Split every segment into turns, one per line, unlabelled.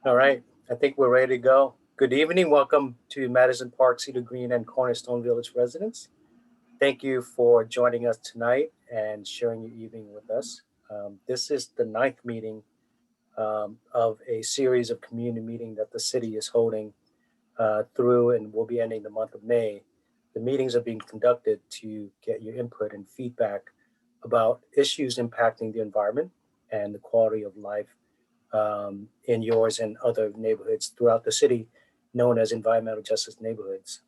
All right, I think we're ready to go. Good evening. Welcome to Madison Park, Cedar Green, and Cornerstone Village residents. Thank you for joining us tonight and sharing your evening with us. This is the ninth meeting of a series of community meetings that the city is holding through and will be ending the month of May. The meetings are being conducted to get your input and feedback about issues impacting the environment and the quality of life in yours and other neighborhoods throughout the city, known as environmental justice neighborhoods.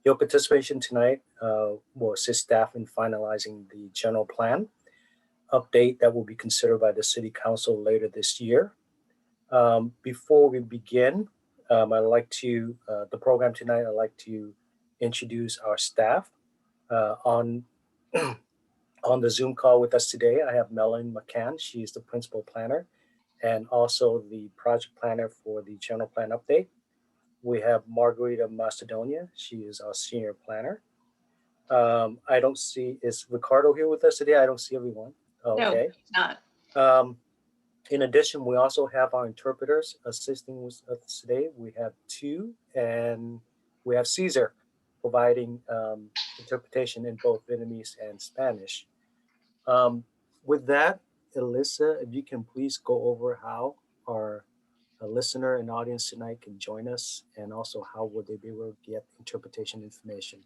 Your participation tonight will assist staff in finalizing the general plan update that will be considered by the City Council later this year. Before we begin, the program tonight, I'd like to introduce our staff. On on the Zoom call with us today, I have Melanie McCann. She is the principal planner and also the project planner for the general plan update. We have Margarita Macedonia. She is our senior planner. I don't see, is Ricardo here with us today? I don't see everyone. Okay.
No, not.
In addition, we also have our interpreters assisting with us today. We have two, and we have Cesar providing interpretation in both Vietnamese and Spanish. With that, Alyssa, if you can please go over how our listener and audience tonight can join us, and also how would they be able to get interpretation information?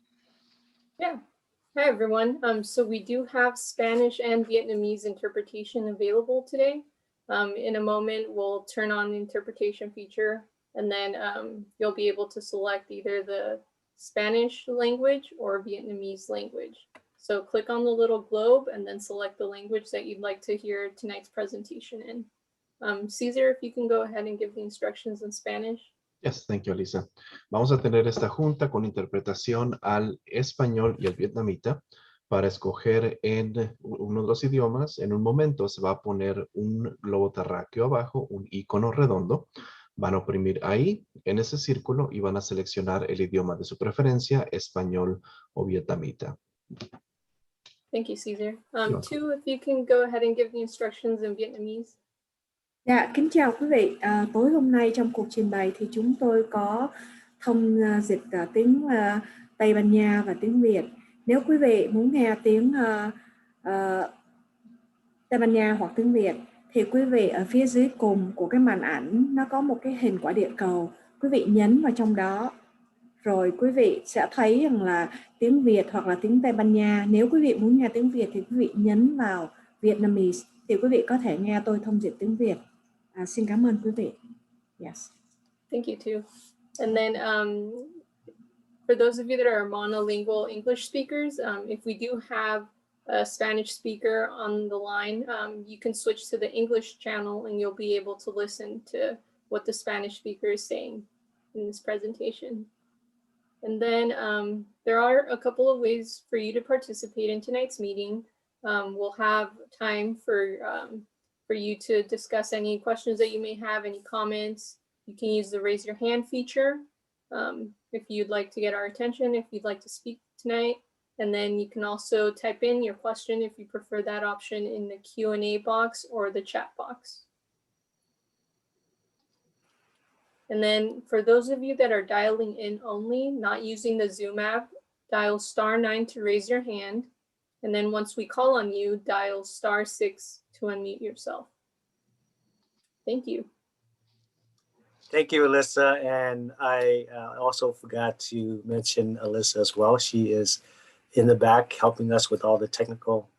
Yeah. Hi, everyone. So we do have Spanish and Vietnamese interpretation available today. In a moment, we'll turn on the interpretation feature, and then you'll be able to select either the Spanish language or Vietnamese language. So click on the little globe and then select the language that you'd like to hear tonight's presentation in. Cesar, if you can go ahead and give the instructions in Spanish.
Yes, thank you, Alisa. Vamos a tener esta junta con interpretación al español y al vietnamita para escoger en uno de los idiomas. En un momento se va a poner un globo terráqueo abajo, un icono redondo. Van a oprimir ahí, en ese círculo, y van a seleccionar el idioma de su preferencia, español o vietnamita.
Thank you, Cesar. Tu, if you can go ahead and give the instructions in Vietnamese.
Dạ, kính chào quý vị. Tối hôm nay trong cuộc trình bày thì chúng tôi có thông dịch tiếng Tây Ban Nha và tiếng Việt. Nếu quý vị muốn nghe tiếng Tây Ban Nha hoặc tiếng Việt thì quý vị ở phía dưới cùng của cái màn ảnh nó có một cái hình quả địa cầu. Quý vị nhấn vào trong đó rồi quý vị sẽ thấy rằng là tiếng Việt hoặc là tiếng Tây Ban Nha. Nếu quý vị muốn nghe tiếng Việt thì quý vị nhấn vào Vietnamese thì quý vị có thể nghe tôi thông dịch tiếng Việt. Xin cảm ơn quý vị. Yes.
Thank you too. And then for those of you that are monolingual English speakers, if we do have a Spanish speaker on the line, you can switch to the English channel and you'll be able to listen to what the Spanish speaker is saying in this presentation. And then there are a couple of ways for you to participate in tonight's meeting. We'll have time for you to discuss any questions that you may have, any comments. You can use the raise your hand feature if you'd like to get our attention, if you'd like to speak tonight. And then you can also type in your question if you prefer that option in the Q&A box or the chat box. And then for those of you that are dialing in only, not using the Zoom app, dial *9 to raise your hand. And then once we call on you, dial *6 to unmute yourself. Thank you.
Thank you, Alyssa. And I also forgot to mention Alyssa as well. She is in the back helping us with all the technical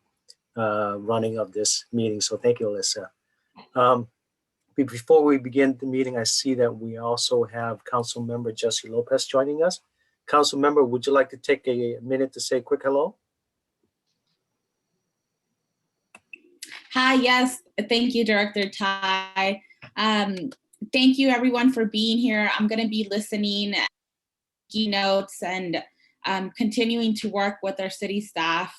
running of this meeting. So thank you, Alyssa. Before we begin the meeting, I see that we also have Council Member Jesse Lopez joining us. Council Member, would you like to take a minute to say a quick hello?
Hi, yes, thank you, Director Tai. Thank you everyone for being here. I'm gonna be listening, keynotes, and continuing to work with our city staff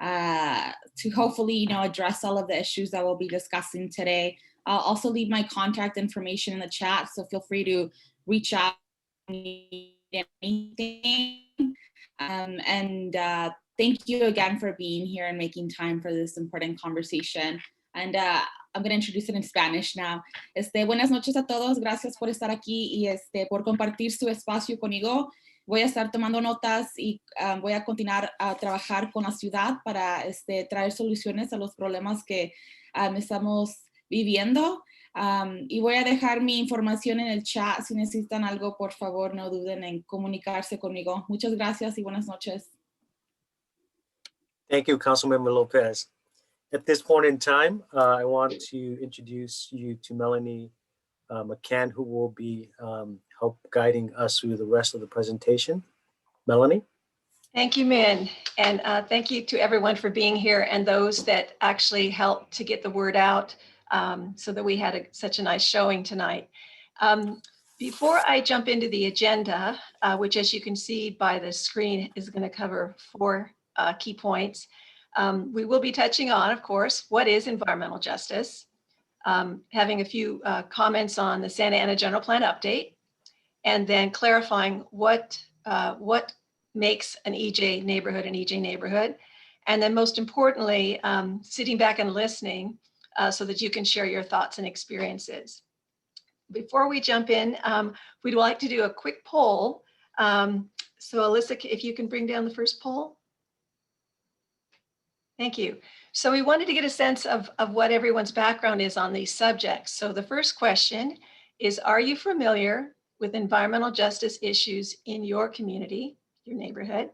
to hopefully, address all of the issues that we'll be discussing today. I'll also leave my contact information in the chat, so feel free to reach out if you need anything. Thank you again for being here and making time for this important conversation. And I'm going to introduce it in Spanish now. Buenas noches a todos. Gracias por estar aquí y por compartir su espacio conmigo. Voy a estar tomando notas y voy a continuar a trabajar con la ciudad para traer soluciones a los problemas que estamos viviendo. Y voy a dejar mi información en el chat. Si necesitan algo, por favor, no duden en comunicarse conmigo. Muchas gracias y buenas noches.
Thank you, Councilmember Lopez. At this point in time, I want to introduce you to Melanie McCann, who will be help guiding us through the rest of the presentation. Melanie?
Thank you, Min. And thank you to everyone for being here and those that actually helped to get the word out so that we had such a nice showing tonight. Before I jump into the agenda, which as you can see by the screen is going to cover 4 key points, we will be touching on, of course, what is environmental justice, having a few comments on the Santa Ana General Plan update, and then clarifying what makes an EJ neighborhood an EJ neighborhood. And then most importantly, sitting back and listening so that you can share your thoughts and experiences. Before we jump in, we'd like to do a quick poll. So Alyssa, if you can bring down the first poll. Thank you. So we wanted to get a sense of what everyone's background is on these subjects. So the first question is, are you familiar with environmental justice issues in your community, your neighborhood?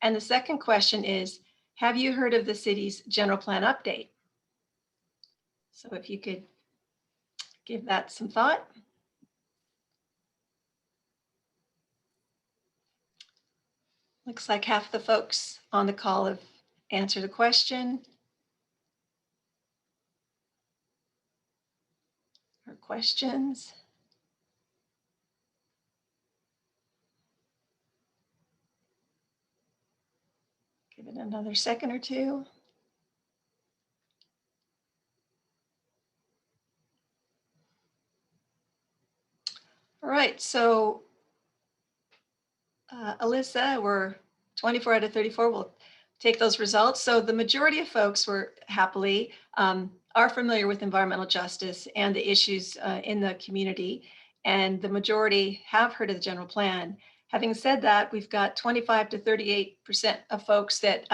And the second question is, have you heard of the city's general plan update? So if you could give that some thought. Looks like half the folks on the call have answered the question or questions. Give it another second or two. All right, so Alyssa, we're 24 out of 34. We'll take those results. So the majority of folks were happily are familiar with environmental justice and the issues in the community, and the majority have heard of the general plan. Having said that, we've got 25 to 38% of folks that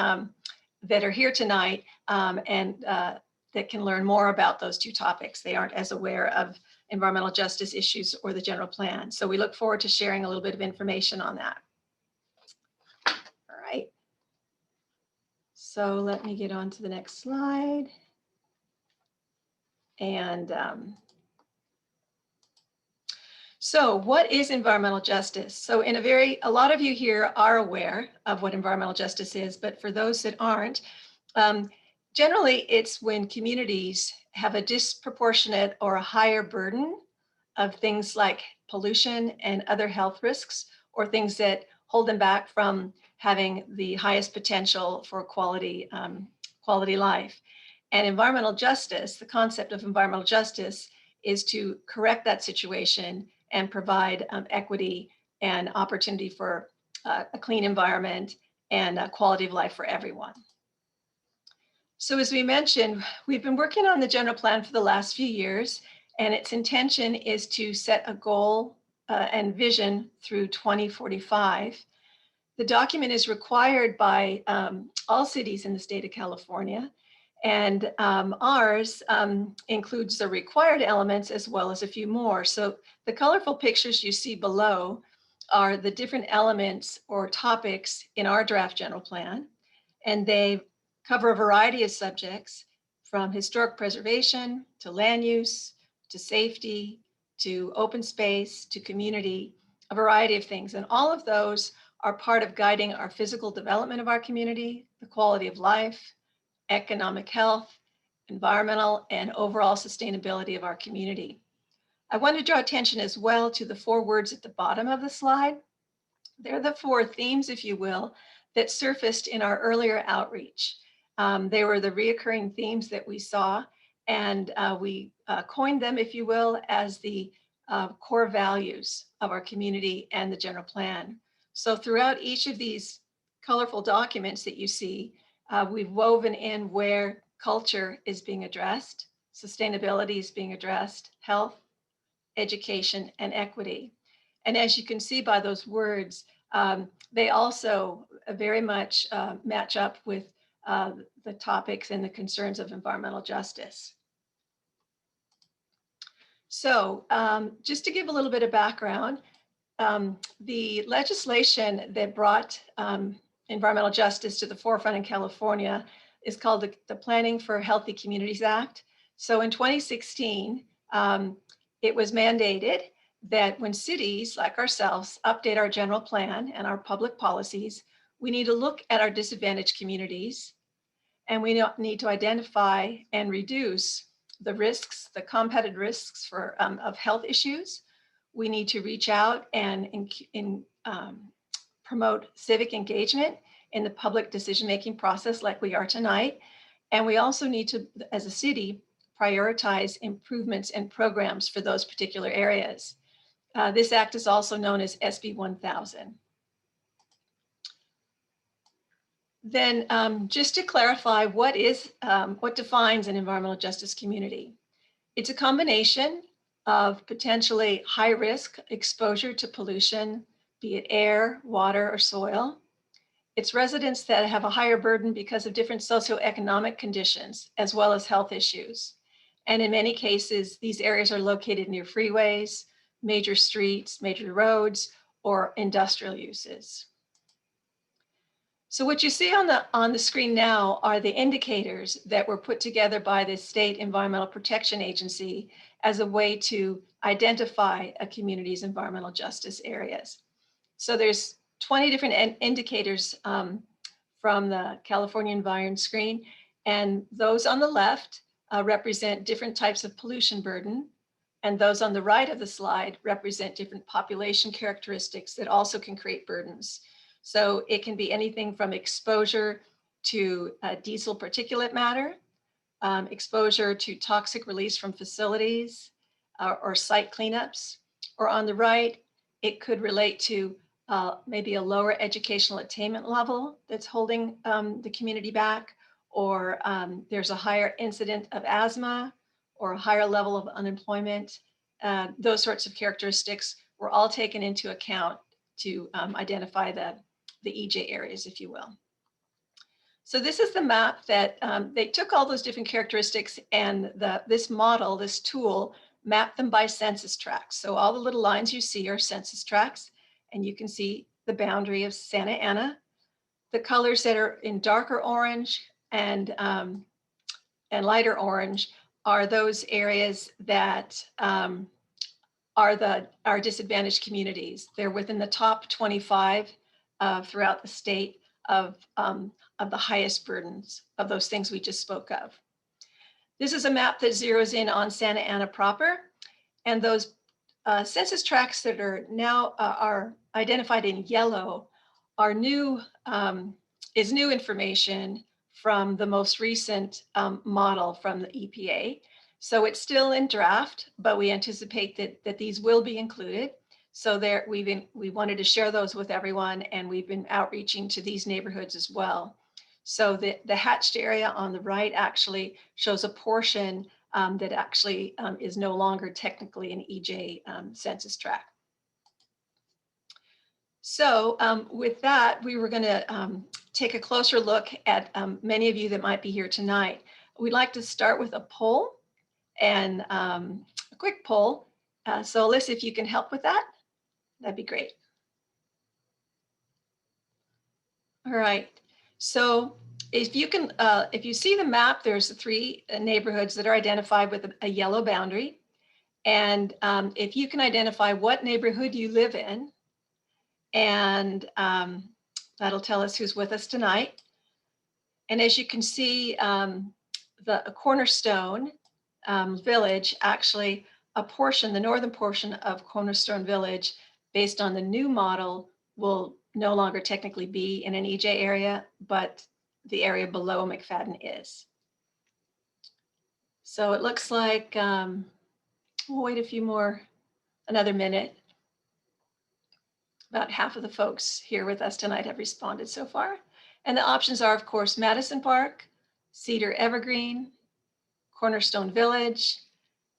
that are here tonight and that can learn more about those 2 topics. They aren't as aware of environmental justice issues or the general plan. So we look forward to sharing a little bit of information on that. All right. So let me get on to the next slide. And so what is environmental justice? So a lot of you here are aware of what environmental justice is, but for those that aren't, generally it's when communities have a disproportionate or a higher burden of things like pollution and other health risks, or things that hold them back from having the highest potential for quality life. And environmental justice, the concept of environmental justice, is to correct that situation and provide equity and opportunity for a clean environment and a quality of life for everyone. So as we mentioned, we've been working on the general plan for the last few years, and its intention is to set a goal and vision through 2045. The document is required by all cities in the state of California, and ours includes the required elements as well as a few more. So the colorful pictures you see below are the different elements or topics in our draft general plan, and they cover a variety of subjects from historic preservation to land use to safety to open space to community, a variety of things. And all of those are part of guiding our physical development of our community, the quality of life, economic health, environmental, and overall sustainability of our community. I want to draw attention as well to the 4 words at the bottom of the slide. They're the 4 themes, if you will, that surfaced in our earlier outreach. They were the reoccurring themes that we saw, and we coined them, if you will, as the core values of our community and the general plan. So throughout each of these colorful documents that you see, we've woven in where culture is being addressed, sustainability is being addressed, health, education, and equity. And as you can see by those words, they also very much match up with the topics and the concerns of environmental justice. So just to give a little bit of background, the legislation that brought environmental justice to the forefront in California is called the Planning for Healthy Communities Act. So in 2016, it was mandated that when cities like ourselves update our general plan and our public policies, we need to look at our disadvantaged communities, and we need to identify and reduce the risks, the compounded risks of health issues. We need to reach out and promote civic engagement in the public decision-making process like we are tonight. And we also need to, as a city, prioritize improvements and programs for those particular areas. This act is also known as SB 1000. Then just to clarify, what defines an environmental justice community? It's a combination of potentially high risk exposure to pollution, be it air, water, or soil. It's residents that have a higher burden because of different socioeconomic conditions, as well as health issues. And in many cases, these areas are located near freeways, major streets, major roads, or industrial uses. So what you see on the screen now are the indicators that were put together by the State Environmental Protection Agency as a way to identify a community's environmental justice areas. So there's 20 different indicators from the California Environment Screen, and those on the left represent different types of pollution burden, and those on the right of the slide represent different population characteristics that also can create burdens. So it can be anything from exposure to diesel particulate matter, exposure to toxic release from facilities or site cleanups, or on the right, it could relate to maybe a lower educational attainment level that's holding the community back, or there's a higher incident of asthma or a higher level of unemployment. Those sorts of characteristics were all taken into account to identify the EJ areas, if you will. So this is the map that they took all those different characteristics, and this model, this tool, mapped them by census tracts. So all the little lines you see are census tracts, and you can see the boundary of Santa Ana. The colors that are in darker orange and lighter orange are those areas that are disadvantaged communities. They're within the top 25 throughout the state of the highest burdens of those things we just spoke of. This is a map that zeroes in on Santa Ana proper, and those census tracts that are now are identified in yellow are new information from the most recent model from the EPA. So it's still in draft, but we anticipate that these will be included. So we wanted to share those with everyone, and we've been outreaching to these neighborhoods as well. So the hatched area on the right actually shows a portion that actually is no longer technically an EJ census tract. So with that, we were going to take a closer look at many of you that might be here tonight. We'd like to start with a poll, and a quick poll. So Alyssa, if you can help with that, that'd be great. All right. So if you see the map, there's the three neighborhoods that are identified with a yellow boundary. And if you can identify what neighborhood you live in, and that'll tell us who's with us tonight. And as you can see, the Cornerstone Village, actually the northern portion of Cornerstone Village, based on the new model, will no longer technically be in an EJ area, but the area below McFadden is. So it looks like, we'll wait another minute. About half of the folks here with us tonight have responded so far. And the options are, of course, Madison Park, Cedar Evergreen, Cornerstone Village.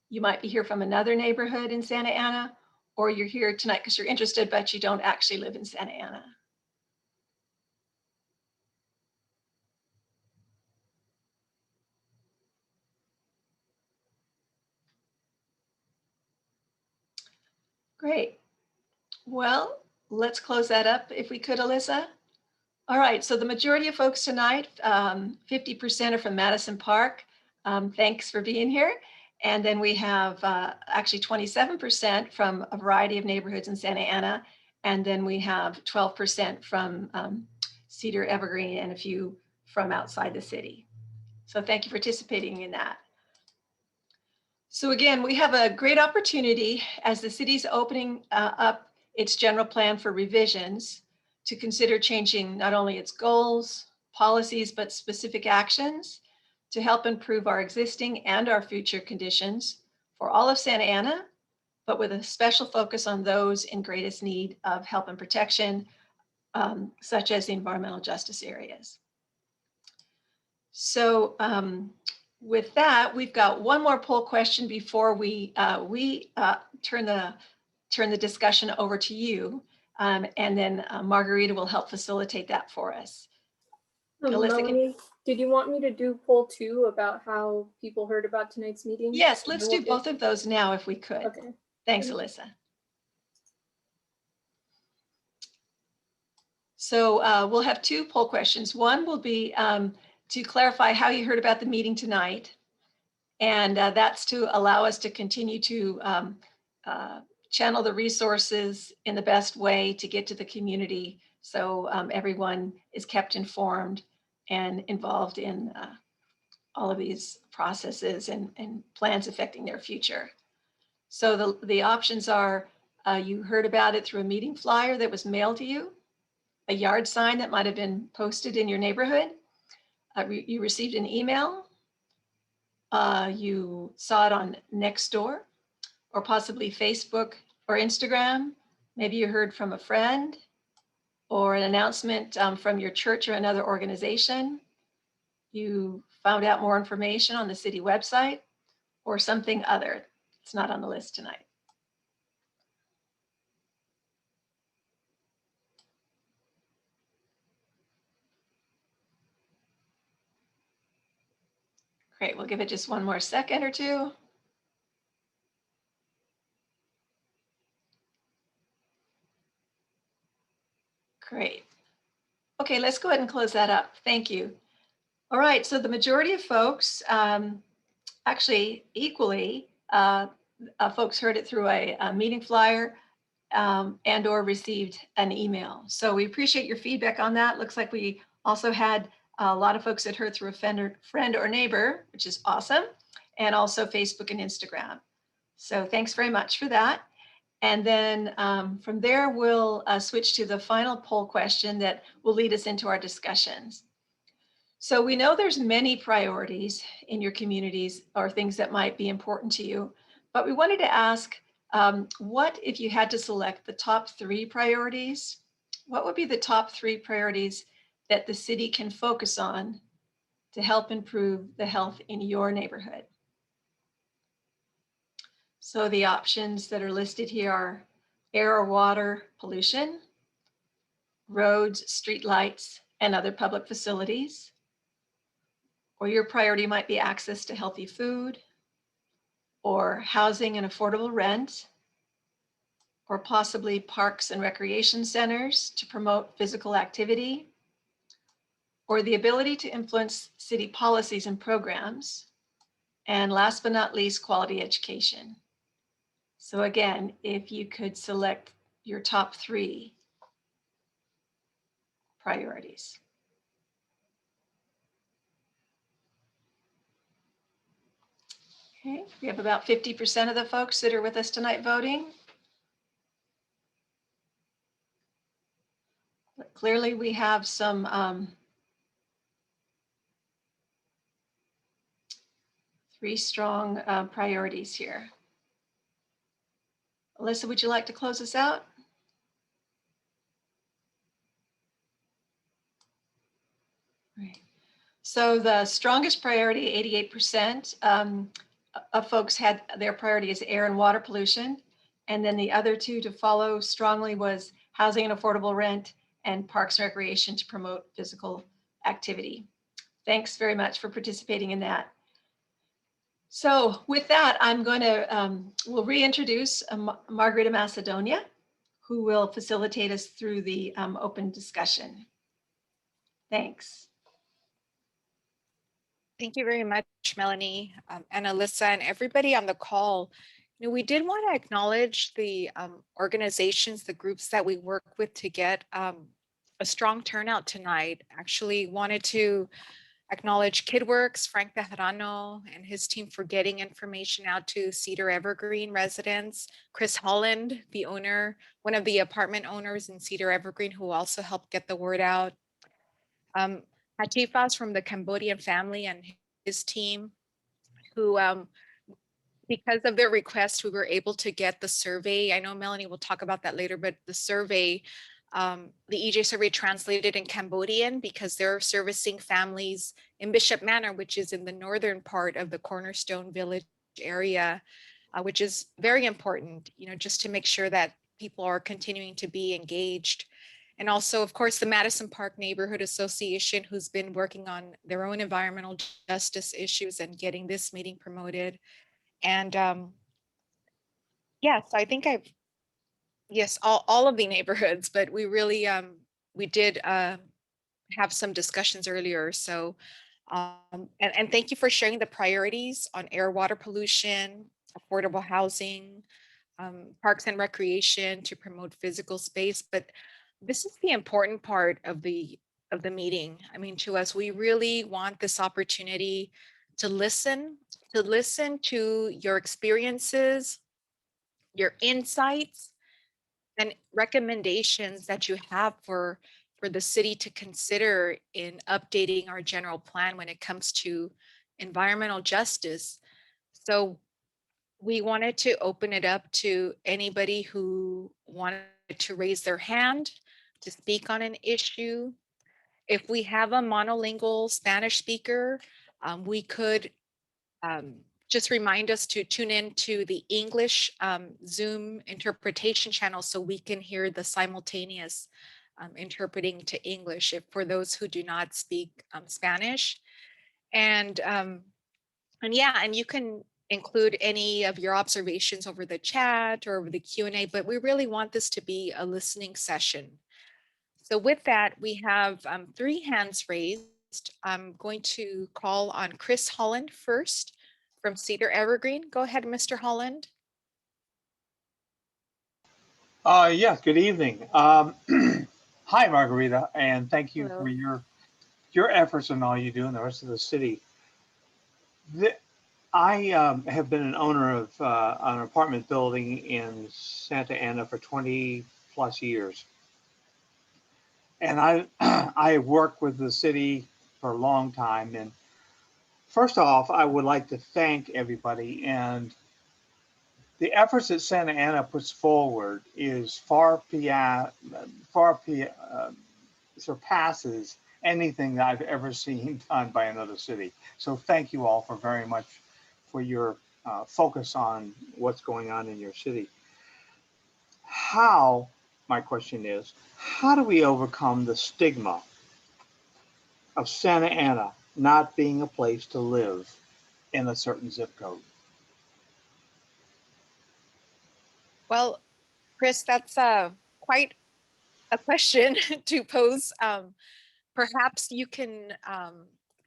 You might be here from another neighborhood in Santa Ana, or you're here tonight because you're interested, but you don't actually live in Santa Ana. Great. Well, let's close that up if we could, Alyssa. All right, so the majority of folks tonight, 50% are from Madison Park. Thanks for being here. And then we have actually 27% from a variety of neighborhoods in Santa Ana. And then we have 12% from Cedar Evergreen and a few from outside the city. So thank you for participating in that. So again, we have a great opportunity as the city's opening up its general plan for revisions to consider changing not only its goals, policies, but specific actions to help improve our existing and our future conditions for all of Santa Ana, but with a special focus on those in greatest need of help and protection, such as the environmental justice areas. So with that, we've got one more poll question before we turn the discussion over to you. And then Margarita will help facilitate that for us.
Melanie, did you want me to do poll 2 about how people heard about tonight's meeting?
Yes, let's do both of those now if we could.
Okay.
Thanks, Alyssa. So we'll have 2 poll questions. One will be to clarify how you heard about the meeting tonight. And that's to allow us to continue to channel the resources in the best way to get to the community, so everyone is kept informed and involved in all of these processes and plans affecting their future. So the options are, you heard about it through a meeting flyer that was mailed to you, a yard sign that might have been posted in your neighborhood, you received an email, you saw it on Nextdoor, or possibly Facebook or Instagram. Maybe you heard from a friend or an announcement from your church or another organization. You found out more information on the city website or something other. It's not on the list tonight. Great, we'll give it just one more second or two. Great. Okay, let's go ahead and close that up. Thank you. All right, so the majority of folks, actually equally, folks heard it through a meeting flyer and or received an email. So we appreciate your feedback on that. Looks like we also had a lot of folks that heard through a friend or neighbor, which is awesome, and also Facebook and Instagram. So thanks very much for that. And then from there, we'll switch to the final poll question that will lead us into our discussions. So we know there's many priorities in your communities or things that might be important to you, but we wanted to ask, what if you had to select the top 3 priorities? What would be the top 3 priorities that the city can focus on to help improve the health in your neighborhood? So the options that are listed here are air or water pollution, roads, streetlights, and other public facilities. Or your priority might be access to healthy food, or housing and affordable rent, or possibly parks and recreation centers to promote physical activity, or the ability to influence city policies and programs, and last but not least, quality education. So again, if you could select your top 3 priorities. Okay, we have about 50% of the folks that are with us tonight voting. But clearly we have some 3 strong priorities here. Alyssa, would you like to close us out? Right. So the strongest priority, 88%, of folks had their priority is air and water pollution. And then the other two to follow strongly was housing and affordable rent and parks and recreation to promote physical activity. Thanks very much for participating in that. So with that, I'm going to, we'll reintroduce Margarita Macedonia, who will facilitate us through the open discussion. Thanks.
Thank you very much, Melanie, and Alyssa, and everybody on the call. You know, we did want to acknowledge the organizations, the groups that we work with to get a strong turnout tonight. Actually wanted to acknowledge KidWorks, Frank Bejarano and his team for getting information out to Cedar Evergreen residents, Chris Holland, the owner, one of the apartment owners in Cedar Evergreen, who also helped get the word out. Hatifas from the Cambodian family and his team, who, because of their request, we were able to get the survey. I know Melanie will talk about that later, but the survey, the EJ survey translated in Cambodian because they're servicing families in Bishop Manor, which is in the northern part of the Cornerstone Village area, which is very important, you know, just to make sure that people are continuing to be engaged. And also, of course, the Madison Park Neighborhood Association, who's been working on their own environmental justice issues and getting this meeting promoted. And yes, I think yes, all of the neighborhoods, but we really, we did have some discussions earlier. So, and thank you for sharing the priorities on air, water pollution, affordable housing, parks and recreation to promote physical space. But this is the important part of the meeting. I mean, to us, we really want this opportunity to listen to your experiences, your insights, and recommendations that you have for the city to consider in updating our general plan when it comes to environmental justice. So we wanted to open it up to anybody who wanted to raise their hand to speak on an issue. If we have a monolingual Spanish speaker, we could just remind us to tune in to the English Zoom interpretation channel so we can hear the simultaneous interpreting to English for those who do not speak Spanish. And yeah, and you can include any of your observations over the chat or over the Q&A, but we really want this to be a listening session. So with that, we have 3 hands raised. I'm going to call on Chris Holland first from Cedar Evergreen. Go ahead, Mr. Holland.
Yes, good evening. Hi, Margarita, and thank you
Hello.
for your efforts and all you do in the rest of the city. I have been an owner of an apartment building in Santa Ana for 20 plus years. And I worked with the city for a long time. And first off, I would like to thank everybody. And the efforts that Santa Ana puts forward is surpasses anything that I've ever seen done by another city. So thank you all for very much for your focus on what's going on in your city. My question is, how do we overcome the stigma of Santa Ana not being a place to live in a certain zip code?
Well, Chris, that's quite a question to pose. Perhaps you can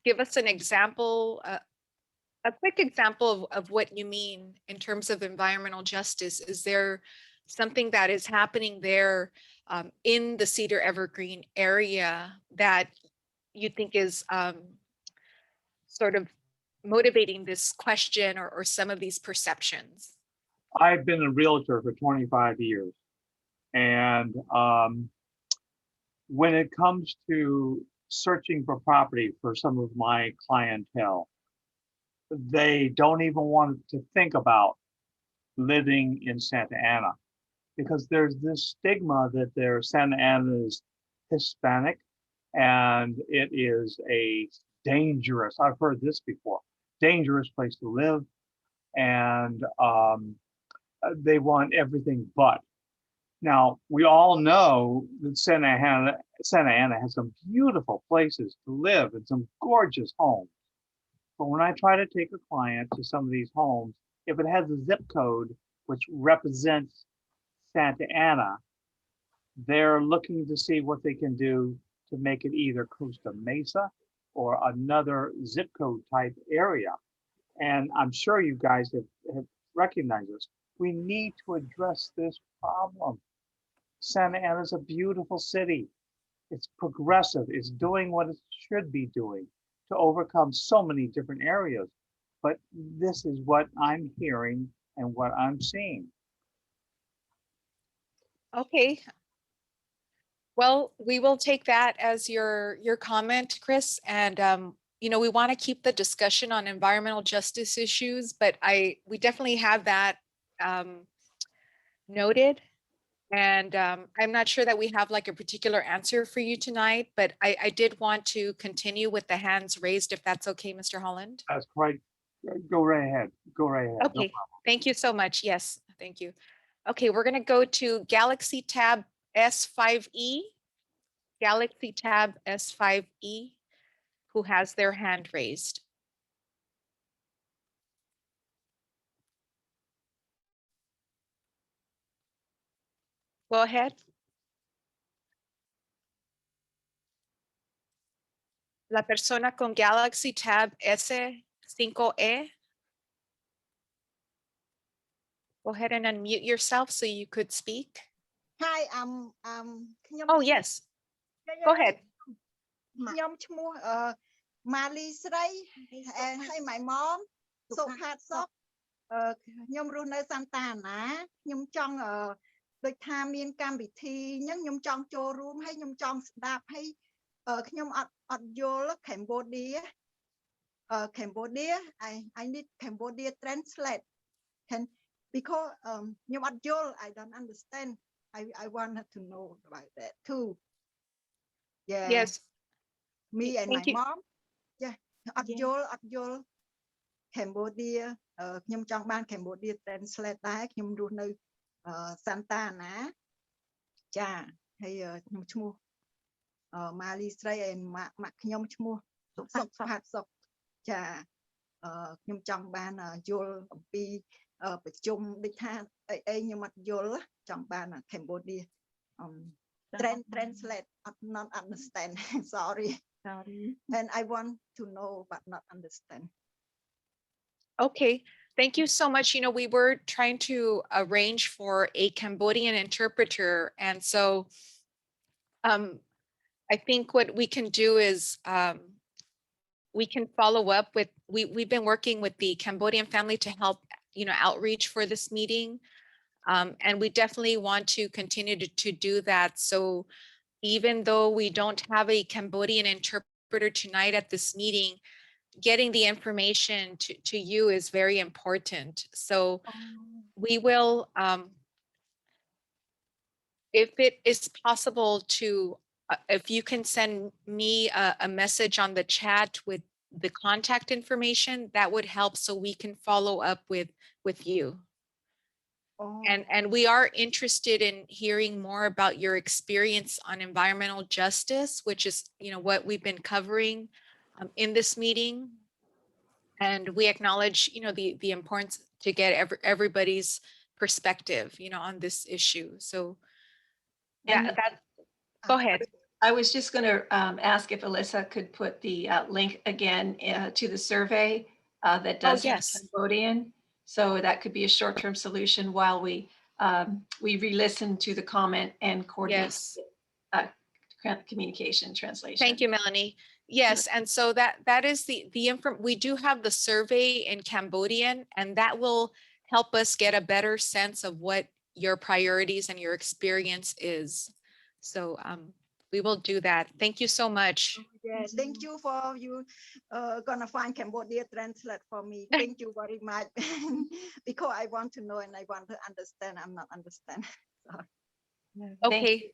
give us an example, a quick example of what you mean in terms of environmental justice. Is there something that is happening there in the Cedar Evergreen area that you think is sort of motivating this question or some of these perceptions?
I've been a realtor for 25 years. And when it comes to searching for property for some of my clientele, they don't even want to think about living in Santa Ana because there's this stigma that Santa Ana is Hispanic and it is a dangerous. I've heard this before. Dangerous place to live, and they want everything but. Now, we all know that Santa Ana has some beautiful places to live and some gorgeous homes. But when I try to take a client to some of these homes, if it has a zip code which represents Santa Ana, they're looking to see what they can do to make it either Costa Mesa or another zip code type area. And I'm sure you guys have recognized this. We need to address this problem. Santa Ana is a beautiful city. It's progressive. It's doing what it should be doing to overcome so many different areas. But this is what I'm hearing and what I'm seeing.
Okay. Well, we will take that as your comment, Chris. And we want to keep the discussion on environmental justice issues, but we definitely have that noted. And I'm not sure that we have like a particular answer for you tonight, but I did want to continue with the hands raised, if that's okay, Mr. Holland.
That's quite, go right ahead. Go right ahead. No
Okay, thank you so much. Yes, thank you. Okay, we're gonna go to Galaxy Tab S5E. Galaxy Tab S5E, who has their hand raised. Go ahead. La persona con Galaxy Tab S5E. Go ahead and unmute yourself so you could speak.
Hi,
Oh, yes. Go ahead.
ខ្ញុំឈ្មោះម៉ាលីស្រី and hi my mom សុផាតសុខខ្ញុំរស់នៅសាន់តាណាខ្ញុំចង់ដូចថាមានកម្មវិធីអញ្ចឹងខ្ញុំចង់ចូលរួមហើយខ្ញុំចង់ស្ដាប់ហើយខ្ញុំអត់យល់ Cambodia Cambodia I need Cambodia translate can because ខ្ញុំអត់យល់ I don't understand I wanted to know about that too. Yeah.
Yes.
Me and
Thank
my
you.
mom. Yeah. អត់យល់ Cambodia ខ្ញុំចង់បាន Cambodia translate ដែរខ្ញុំរស់នៅ Santa Ana ចាហើយខ្ញុំឈ្មោះម៉ាលីស្រីហើយម៉ាក់ខ្ញុំឈ្មោះសុខផាតសុខចាខ្ញុំចង់បានយល់អំពីប្រជុំដូចថាអីខ្ញុំអត់យល់ចង់បាន Cambodia translate not understand sorry and I want to know but not understand.
Okay, thank you so much. We were trying to arrange for a Cambodian interpreter, and so I think what we can do is we can follow up with, we've been working with the Cambodian family to help, outreach for this meeting. And we definitely want to continue to do that. So even though we don't have a Cambodian interpreter tonight at this meeting, getting the information to you is very important. So we will, if it is possible to, if you can send me a message on the chat with the contact information, that would help so we can follow up with you. And we are interested in hearing more about your experience on environmental justice, which is, what we've been covering in this meeting. And we acknowledge, the importance to get everybody's perspective, on this issue. So go ahead.
I was just going to ask if Alyssa could put the link again to the survey that does Cambodian. So that could be a short-term solution while we re-listen to the comment and coordinate communication translation.
Thank you, Melanie. Yes, and so that is the info. We do have the survey in Cambodian, and that will help us get a better sense of what your priorities and your experience is. So we will do that. Thank you so much.
Yes, thank you for you gonna find Cambodia translate for me. Thank you very much. Because I want to know and I want to understand. I'm not understand.
Okay.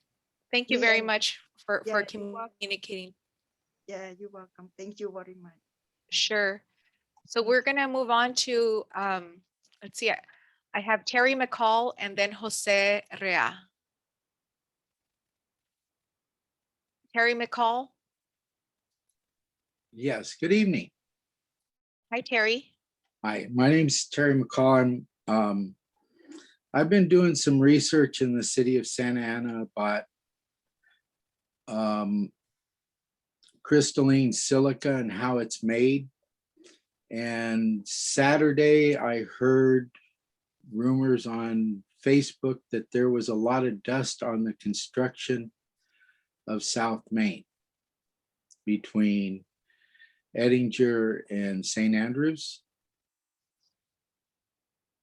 Thank you very much for communicating.
Yeah, you're welcome. Thank you very much.
Sure. So we're going to move on to, let's see, I have Terry McCall and then Jose Rea. Terry McCall.
Yes, good evening.
Hi, Terry.
Hi, my name's Terry McCall. I've been doing some research in the city of Santa Ana about crystalline silica and how it's made. And Saturday, I heard rumors on Facebook that there was a lot of dust on the construction of South Main between Edinger and St. Andrews.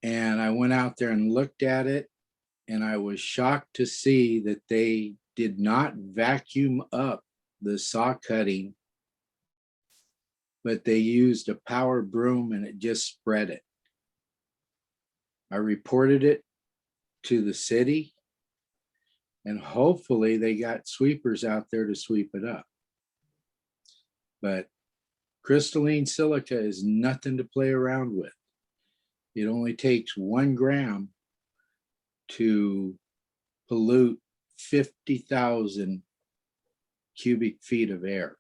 And I went out there and looked at it, and I was shocked to see that they did not vacuum up the saw cutting, but they used a power broom and it just spread it. I reported it to the city, and hopefully they got sweepers out there to sweep it up. But crystalline silica is nothing to play around with. It only takes 1 gram to pollute 50,000 cubic feet of air.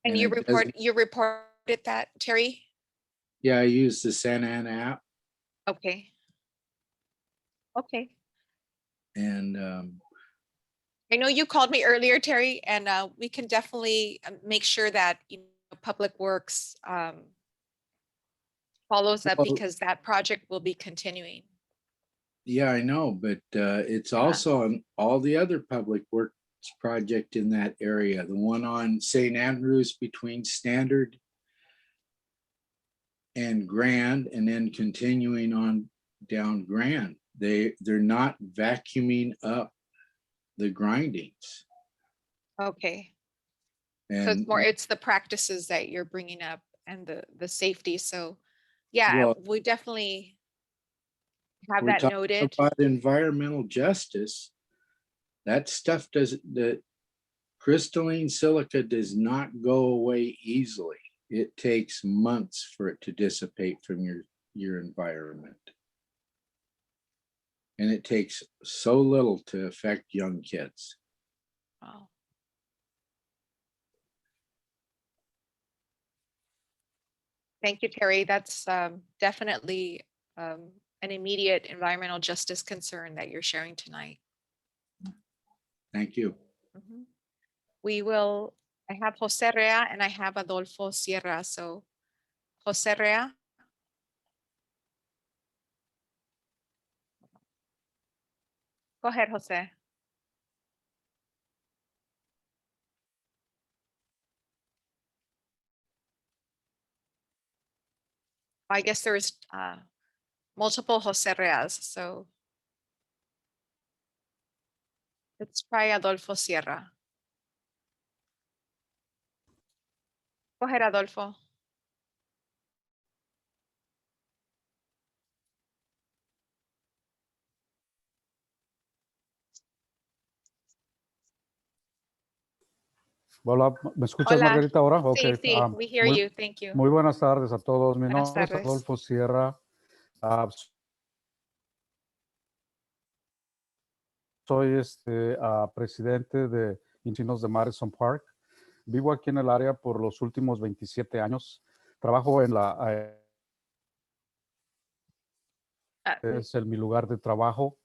And
And
you
it doesn't-
reported that, Terry?
Yeah, I use the Santa Ana app,
Okay. Okay.
and
I know you called me earlier, Terry, and we can definitely make sure that Public Works follows up
Well-
because that project will be continuing.
yeah, I know, but it's also on all the other public works project in that area. The one on St. Andrews between Standard and Grand, and then continuing on down Grand. They're not vacuuming up the grindings.
Okay. So
And
it's more, it's the practices that you're bringing up and the safety. So yeah,
Well,
we definitely have
we're
that
talking
noted.
about environmental justice. That stuff the crystalline silica does not go away easily. It takes months for it to dissipate from your environment. And it takes so little to affect young kids.
Wow. Thank you, Terry. That's definitely an immediate environmental justice concern that you're sharing tonight.
Thank you.
Mhm. We will, I have Jose Rea and I have Adolfo Sierra. So Jose Rea. Go ahead, Jose. I guess there's multiple Jose Reas, so let's try Adolfo Sierra. Go ahead, Adolfo.
Hola, ¿me escuchas,
Hola.
Margarita, ahora?
Sí,
Okay.
sí, we hear you. Thank you.
Muy buenas tardes a todos. Mi
Buenas
nombre es
tardes.
Adolfo Sierra. Soy presidente de Inquilinos de Madison Park. Vivo aquí en el área por los últimos 27 años. Trabajo en es mi lugar de trabajo.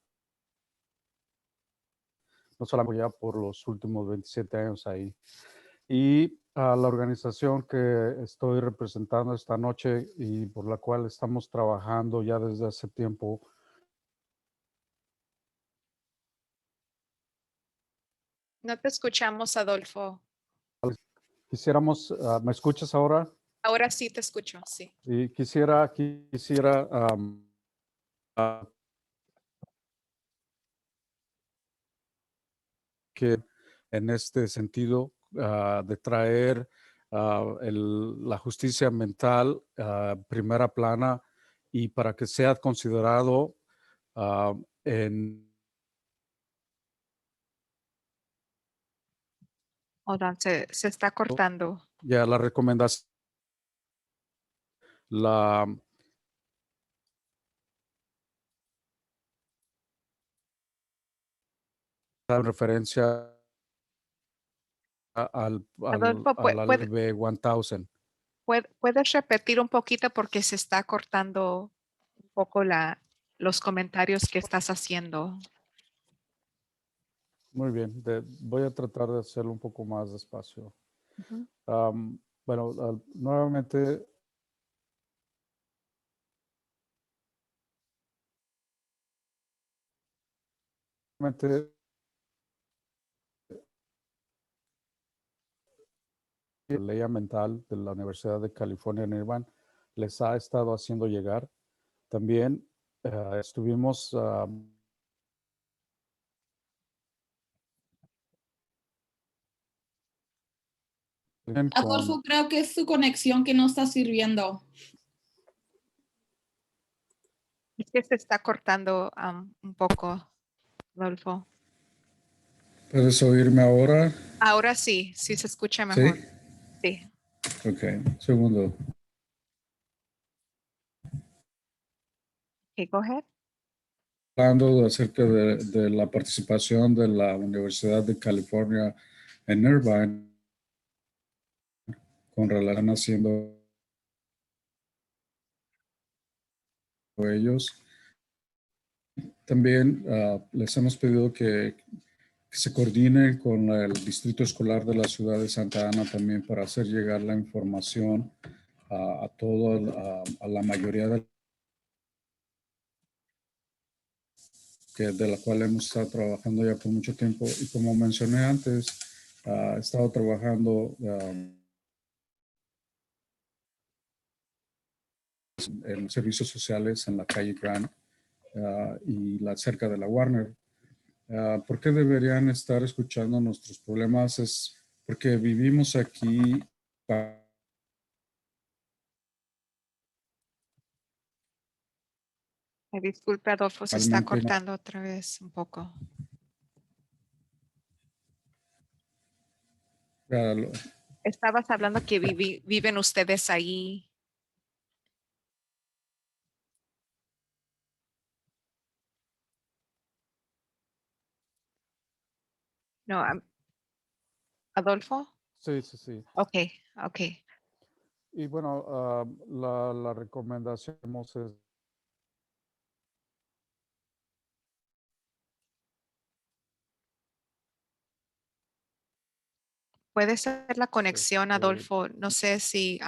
No solamente ya por los últimos 27 años ahí. Y la organización que estoy representando esta noche y por la cual estamos trabajando ya desde hace tiempo.
No te escuchamos, Adolfo.
Quisiéramos, ¿me escuchas ahora?
Ahora sí te escucho, sí.
Y quisiera que en este sentido de traer la justicia ambiental primera plana y para que sea considerado en
Hold on, se está cortando.
Ya la recomendación, la en referencia
Adolfo,
al LB1000.
¿puedes repetir un poquito porque se está cortando un poco los comentarios que estás haciendo?
Muy bien, voy a tratar de hacerlo un poco más despacio.
Ujú.
Bueno, nuevamente, la ley ambiental de la Universidad de California en Irvine les ha estado haciendo llegar. También estuvimos
Adolfo, creo que es su conexión que no está sirviendo.
Es que se está cortando un poco, Adolfo.
¿Puedes oírme ahora?
Ahora sí, sí se escucha
¿Sí?
mejor. Sí.
Ok, segundo.
Okay, go ahead.
Hablando acerca de la participación de la Universidad de California en Irvine con relación haciendo ellos. También les hemos pedido que se coordine con el Distrito Escolar de la Ciudad de Santa Ana también para hacer llegar la información a a la mayoría de la cual hemos estado trabajando ya por mucho tiempo. Y como mencioné antes, he estado trabajando en servicios sociales en la calle Grant y cerca de la Warner. ¿Por qué deberían estar escuchando nuestros problemas? Es porque vivimos aquí.
Disculpe, Adolfo, se está cortando otra vez un poco. Estabas hablando que viven ustedes ahí. No, Adolfo.
Sí, sí, sí.
Ok, ok.
Y bueno, la recomendación es
Puede ser la conexión, Adolfo. No sé si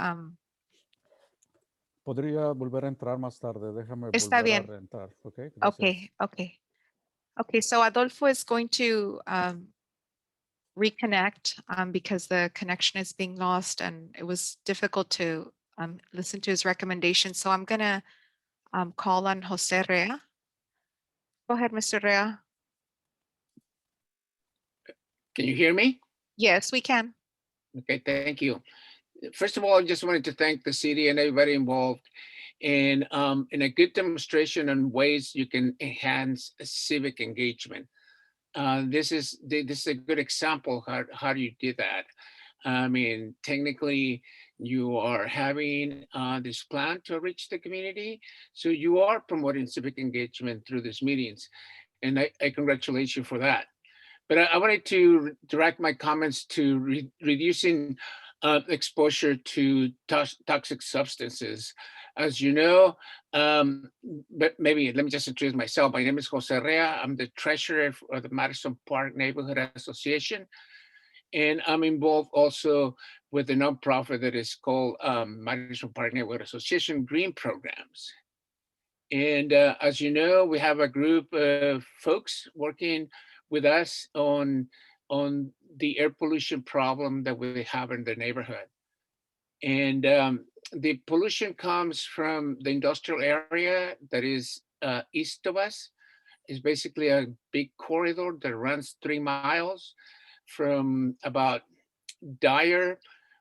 podría volver a entrar más tarde. Déjame
está
volver a
bien.
reentrar. Ok,
Okay, okay. Okay, so Adolfo is going to reconnect because the connection is being lost and it was difficult to listen to his recommendation. So I'm gonna call on Jose Rea. Go ahead, Mr. Rea.
Can you hear me?
Yes, we can.
Okay, thank you. First of all, I just wanted to thank the city and everybody involved in a good demonstration on ways you can enhance civic engagement. This is a good example how you did that. I mean, technically, you are having this plan to reach the community, so you are promoting civic engagement through these meetings, and I congratulate you for that. But I wanted to direct my comments to reducing exposure to toxic substances. As you know, but maybe let me just introduce myself. My name is Jose Rea. I'm the treasurer of the Madison Park Neighborhood Association. And I'm involved also with a nonprofit that is called Madison Park Neighborhood Association Green Programs. And as you know, we have a group of folks working with us on the air pollution problem that we have in the neighborhood. And the pollution comes from the industrial area that is east of us. It's basically a big corridor that runs 3 miles from about Dyer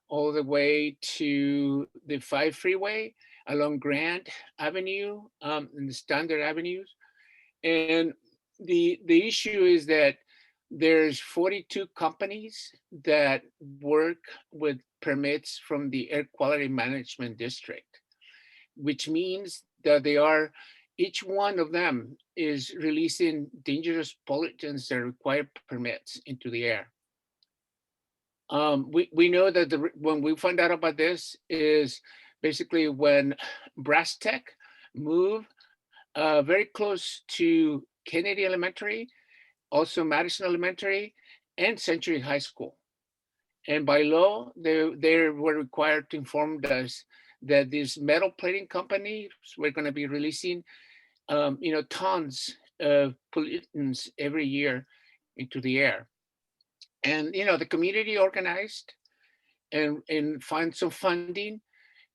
all the way to the 5 freeway along Grant Avenue and the Standard Avenues. And the issue is that there's 42 companies that work with permits from the Air Quality Management District, which means that each one of them is releasing dangerous pollutants that require permits into the air. We know that when we found out about this is basically when Brass Tech moved very close to Kennedy Elementary, also Madison Elementary, and Century High School. And by law, they were required to inform us that these metal plating companies were going to be releasing, tons of pollutants every year into the air. And, the community organized and find some funding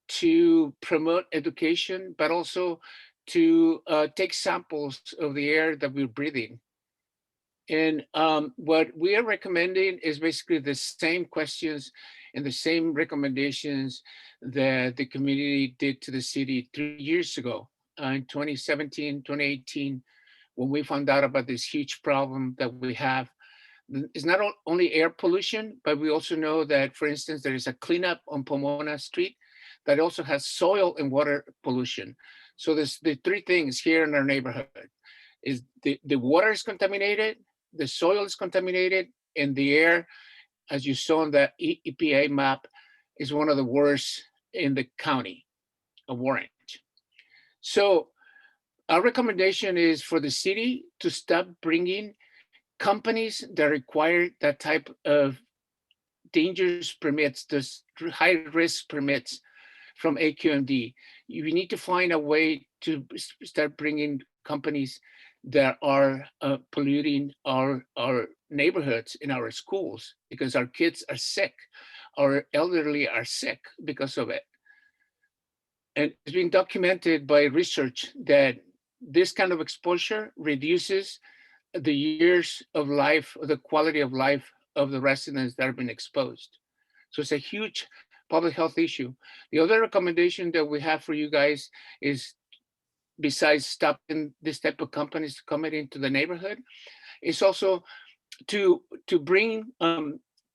to promote education, but also to take samples of the air that we're breathing. And what we are recommending is basically the same questions and the same recommendations that the community did to the city 3 years ago, in 2017, 2018, when we found out about this huge problem that we have. It's not only air pollution, but we also know that, for instance, there is a cleanup on Pomona Street that also has soil and water pollution. So there's the three things here in our neighborhood. Is the water is contaminated, the soil is contaminated, and the air, as you saw on the EPA map, is one of the worst in the county of Orange. So our recommendation is for the city to stop bringing companies that require that type of dangerous permits, those high risk permits from AQMD. You need to find a way to start bringing companies that are polluting our neighborhoods in our schools, because our kids are sick, our elderly are sick because of it. And it's been documented by research that this kind of exposure reduces the years of life, the quality of life of the residents that have been exposed. So it's a huge public health issue. The other recommendation that we have for you guys is, besides stopping this type of companies coming into the neighborhood, is also to bring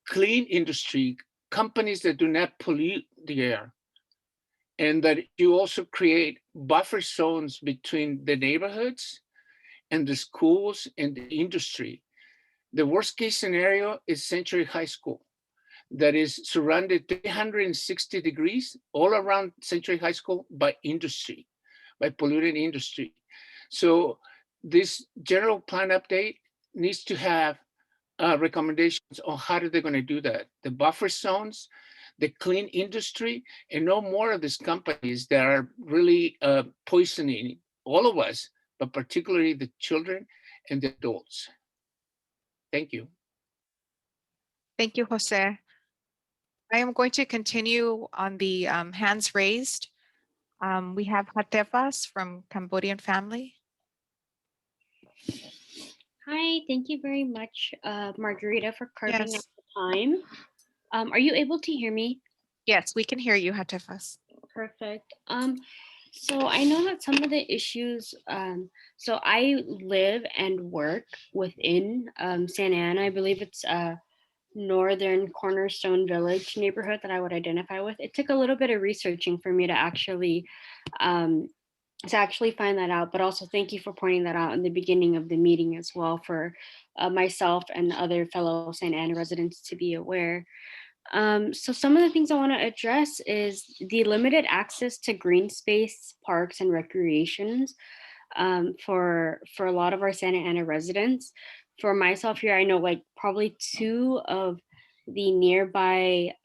clean industry, companies that do not pollute the air, and that you also create buffer zones between the neighborhoods and the schools and the industry. The worst case scenario is Century High School, that is surrounded 360 degrees all around Century High School by industry, by polluted industry. So this general plan update needs to have recommendations on how they're going to do that. The buffer zones, the clean industry, and no more of these companies that are really poisoning all of us, but particularly the children and the adults. Thank you.
Thank you, Jose. I am going to continue on the hands raised. We have Hatefas from Cambodian family.
Hi, thank you very much, Margarita, for carving
Yes.
out the time. Are you able to hear me?
Yes, we can hear you, Hatefas.
Perfect. So I know that some of the issues, so I live and work within Santa Ana. I believe it's northern Cornerstone Village neighborhood that I would identify with. It took a little bit of researching for me to actually find that out, but also thank you for pointing that out in the beginning of the meeting as well, for myself and other fellow Santa Ana residents to be aware. So some of the things I want to address is the limited access to green space, parks, and recreations for a lot of our Santa Ana residents. For myself here, I know like probably two of the nearby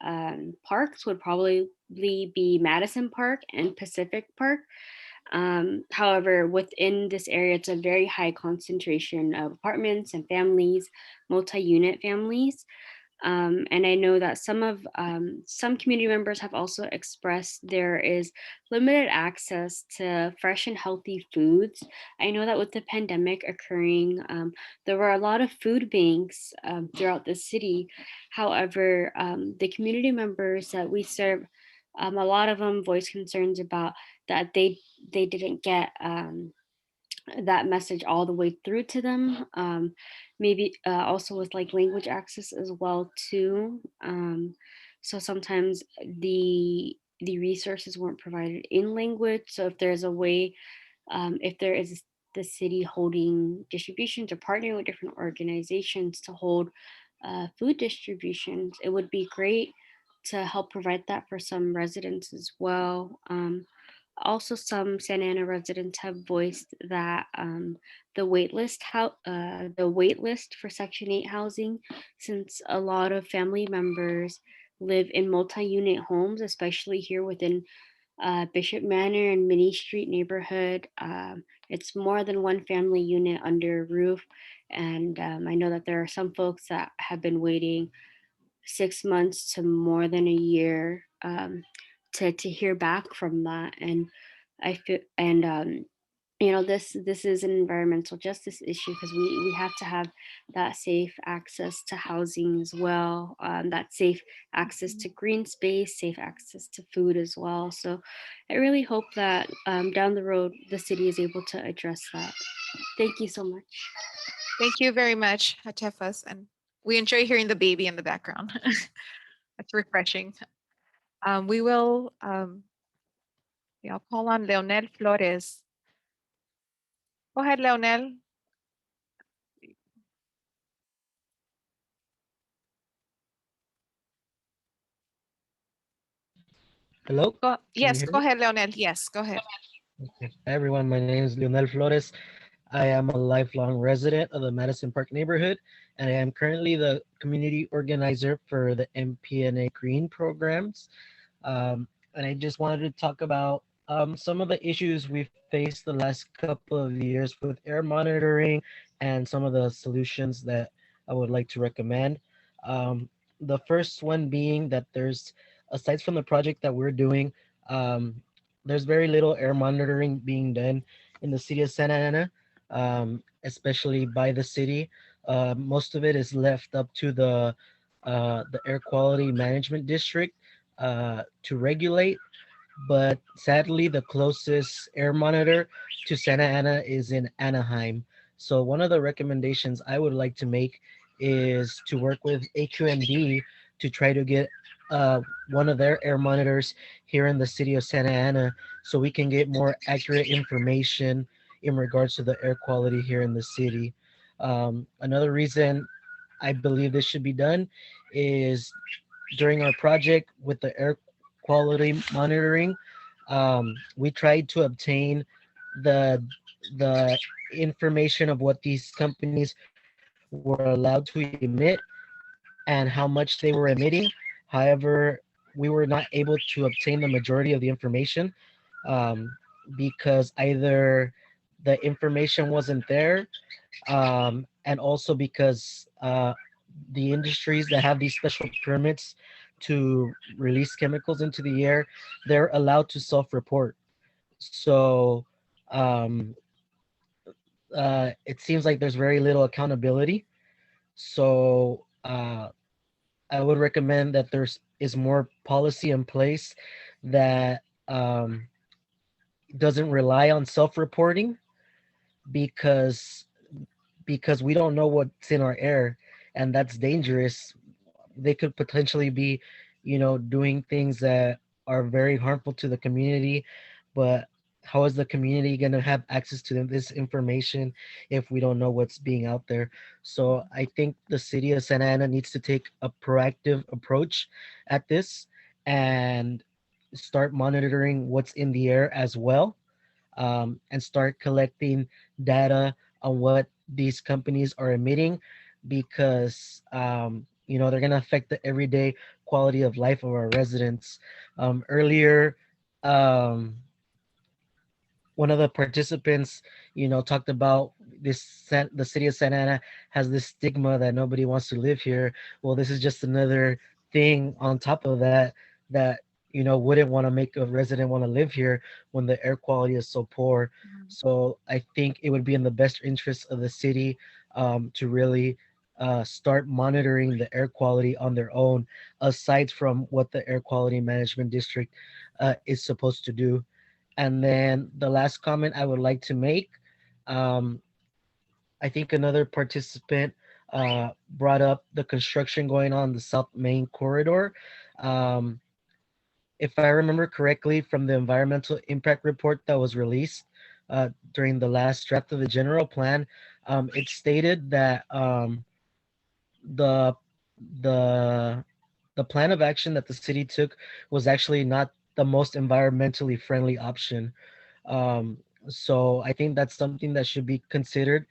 parks would probably be Madison Park and Pacific Park. However, within this area, it's a very high concentration of apartments and families, multi-unit families. And I know that some community members have also expressed there is limited access to fresh and healthy foods. I know that with the pandemic occurring, there were a lot of food banks throughout the city. However, the community members that we serve, a lot of them voiced concerns about that they didn't get that message all the way through to them. Maybe also with like language access as well too. So sometimes the resources weren't provided in language. So if there's a way, if there is the city holding distributions or partnering with different organizations to hold food distributions, it would be great to help provide that for some residents as well. Also, some Santa Ana residents have voiced that the wait list for Section 8 housing, since a lot of family members live in multi-unit homes, especially here within Bishop Manor and Minnie Street neighborhood. It's more than one family unit under a roof. And I know that there are some folks that have been waiting 6 months to more than a year to hear back from that. And I feel, and this is an environmental justice issue because we have to have that safe access to housing as well, that safe access to green space, safe access to food as well. So I really hope that down the road the city is able to address that. Thank you so much.
Thank you very much, Atefas. And we enjoy hearing the baby in the background. That's refreshing. We will, I'll call on Leonel Flores. Go ahead, Leonel.
Hello?
Yes,
hear
go
me?
ahead, Leonel. Yes, go ahead.
Okay. Hi, everyone. My name is Leonel Flores. I am a lifelong resident of the Madison Park neighborhood, and I am currently the community organizer for the MPNA Green programs. And I just wanted to talk about some of the issues we've faced the last couple of years with air monitoring and some of the solutions that I would like to recommend. The first one being that aside from the project that we're doing, there's very little air monitoring being done in the city of Santa Ana, especially by the city. Most of it is left up to the air quality management district to regulate, but sadly, the closest air monitor to Santa Ana is in Anaheim. So one of the recommendations I would like to make is to work with AQMD to try to get one of their air monitors here in the city of Santa Ana so we can get more accurate information in regards to the air quality here in the city. Another reason I believe this should be done is during our project with the air quality monitoring, we tried to obtain the the information of what these companies were allowed to emit and how much they were emitting. However, we were not able to obtain the majority of the information um, because either the information wasn't there, and also because the industries that have these special permits to release chemicals into the air, they're allowed to self-report. So um, it seems like there's very little accountability. So I would recommend that is more policy in place that doesn't rely on self-reporting because we don't know what's in our air, and that's dangerous. They could potentially be, doing things that are very harmful to the community, but how is the community going to have access to this information if we don't know what's being out there? So I think the city of Santa Ana needs to take a proactive approach at this and start monitoring what's in the air as well, and start collecting data on what these companies are emitting, because they're going to affect the everyday quality of life of our residents. Earlier, um, one of the participants, talked about the city of Santa Ana has this stigma that nobody wants to live here. Well, this is just another thing on top of that wouldn't want to make a resident want to live here when the air quality is so poor. So I think it would be in the best interest of the city to really start monitoring the air quality on their own, aside from what the air quality management district is supposed to do. And then the last comment I would like to make, Um, I think another participant brought up the construction going on the South Main corridor. Um, if I remember correctly from the environmental impact report that was released during the last draft of the general plan, it stated that the the the plan of action that the city took was actually not the most environmentally friendly option. Um, so I think that's something that should be considered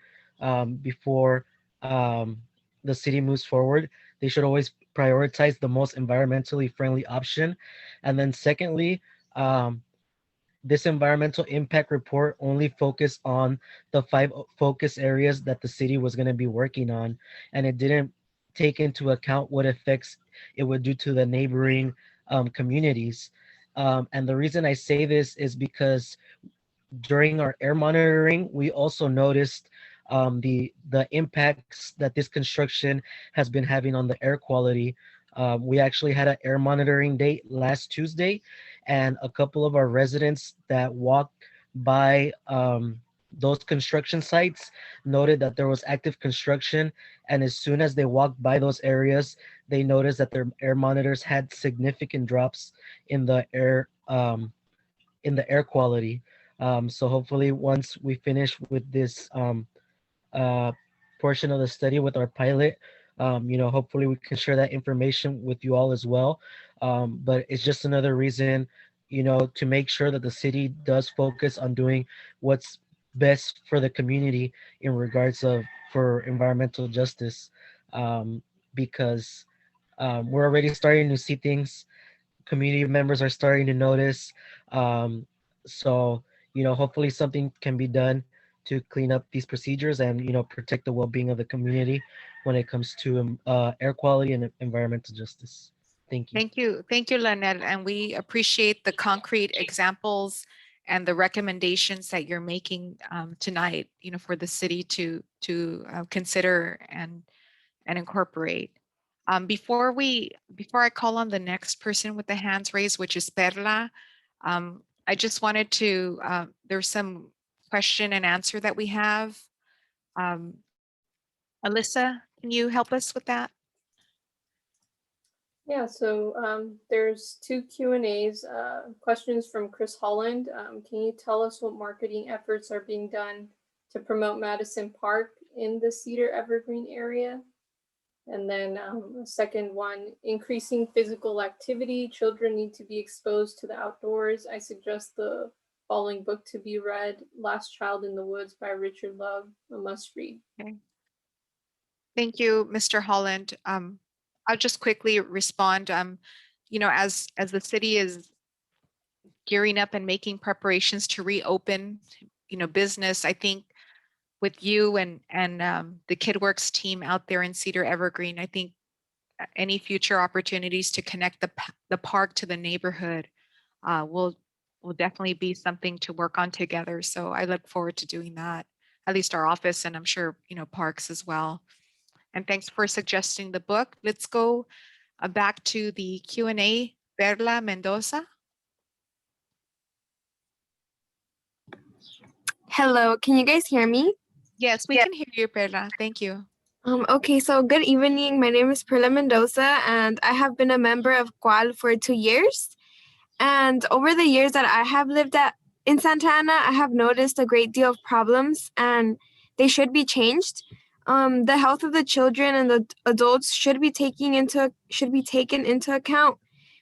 before the city moves forward. They should always prioritize the most environmentally friendly option. And then secondly, um, this environmental impact report only focused on the 5 focus areas that the city was going to be working on, and it didn't take into account what effects it would do to the neighboring communities. And the reason I say this is because during our air monitoring, we also noticed the impacts that this construction has been having on the air quality. We actually had an air monitoring date last Tuesday, and a couple of our residents that walked by those construction sites noted that there was active construction, and as soon as they walked by those areas, they noticed that their air monitors had significant drops in the air quality. So hopefully once we finish with this uh, portion of the study with our pilot, hopefully we can share that information with you all as well. But it's just another reason, to make sure that the city does focus on doing what's best for the community in regards of for environmental justice, because we're already starting to see things. Community members are starting to notice. Um, so, hopefully something can be done to clean up these procedures and, protect the well-being of the community when it comes to air quality and environmental justice. Thank you.
Thank you, Leonel. And we appreciate the concrete examples and the recommendations that you're making tonight, for the city to consider and incorporate. Before I call on the next person with the hands raised, which is Perla, I just wanted to, there's some question and answer that we have. Alyssa, can you help us with that?
Yeah, so there's 2 Q&As, questions from Chris Holland. Can you tell us what marketing efforts are being done to promote Madison Park in the Cedar Evergreen area? And then a second one, increasing physical activity. Children need to be exposed to the outdoors. I suggest the following book to be read, Last Child in the Woods by Richard Love, a must read.
Okay. Thank you, Mr. Holland. I'll just quickly respond. As the city is gearing up and making preparations to reopen, business, I think with you and the KidWorks team out there in Cedar Evergreen, I think any future opportunities to connect the park to the neighborhood will definitely be something to work on together. So I look forward to doing that, at least our office, and I'm sure, parks as well. And thanks for suggesting the book. Let's go back to the Q&A. Perla Mendoza.
Hello, can you guys hear me?
Yes, we can hear you, Perla. Thank you.
Okay, so good evening. My name is Perla Mendoza, and I have been a member of Qual for 2 years. And over the years that I have lived in Santa Ana, I have noticed a great deal of problems, and they should be changed. The health of the children and the adults should be taken into account.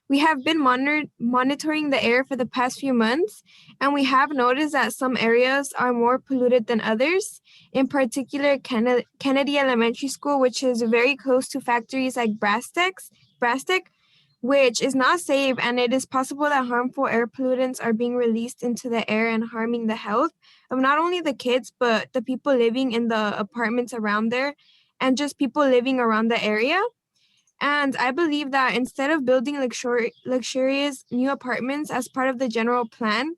We have been monitoring the air for the past few months, and we have noticed that some areas are more polluted than others. In particular, Kennedy Elementary School, which is very close to factories like Brastec, which is not safe, and it is possible that harmful air pollutants are being released into the air and harming the health of not only the kids, but the people living in the apartments around there and just people living around the area. And I believe that instead of building luxurious new apartments as part of the general plan,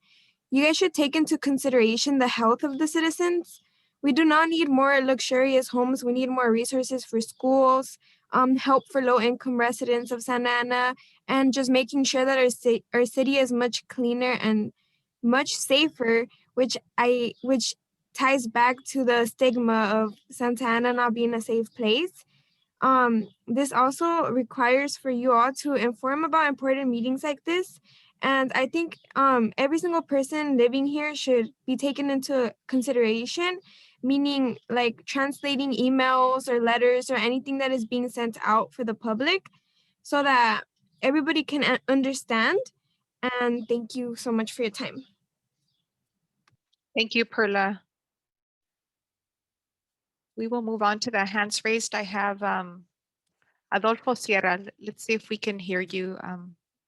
you guys should take into consideration the health of the citizens. We do not need more luxurious homes. We need more resources for schools, help for low-income residents of Santa Ana, and just making sure that our city is much cleaner and much safer, which ties back to the stigma of Santa Ana not being a safe place. This also requires for you all to inform about important meetings like this. And I think every single person living here should be taken into consideration, meaning like translating emails or letters or anything that is being sent out for the public so that everybody can understand. And thank you so much for your time.
Thank you, Perla. We will move on to the hands raised. I have Adolfo Sierra. Let's see if we can hear you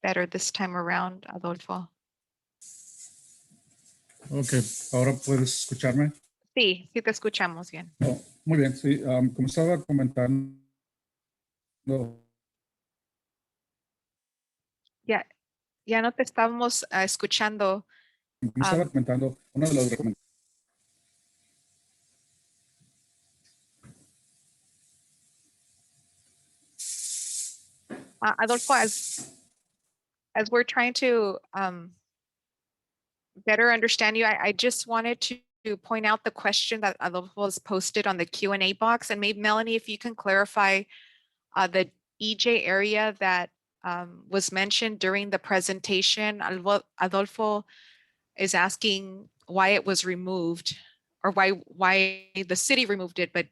better this time around, Adolfo.
Ok, ahora puedes escucharme.
Sí, sí te escuchamos bien.
Oh, muy bien, sí, como estaba comentando,
Ya no te estamos escuchando.
una de las recomendaciones.
Adolfo, as we're trying to better understand you, I just wanted to point out the question that Adolfo has posted on the Q&A box, and maybe Melanie, if you can clarify the EJ area that was mentioned during the presentation. Adolfo is asking why it was removed, or why the city removed it, but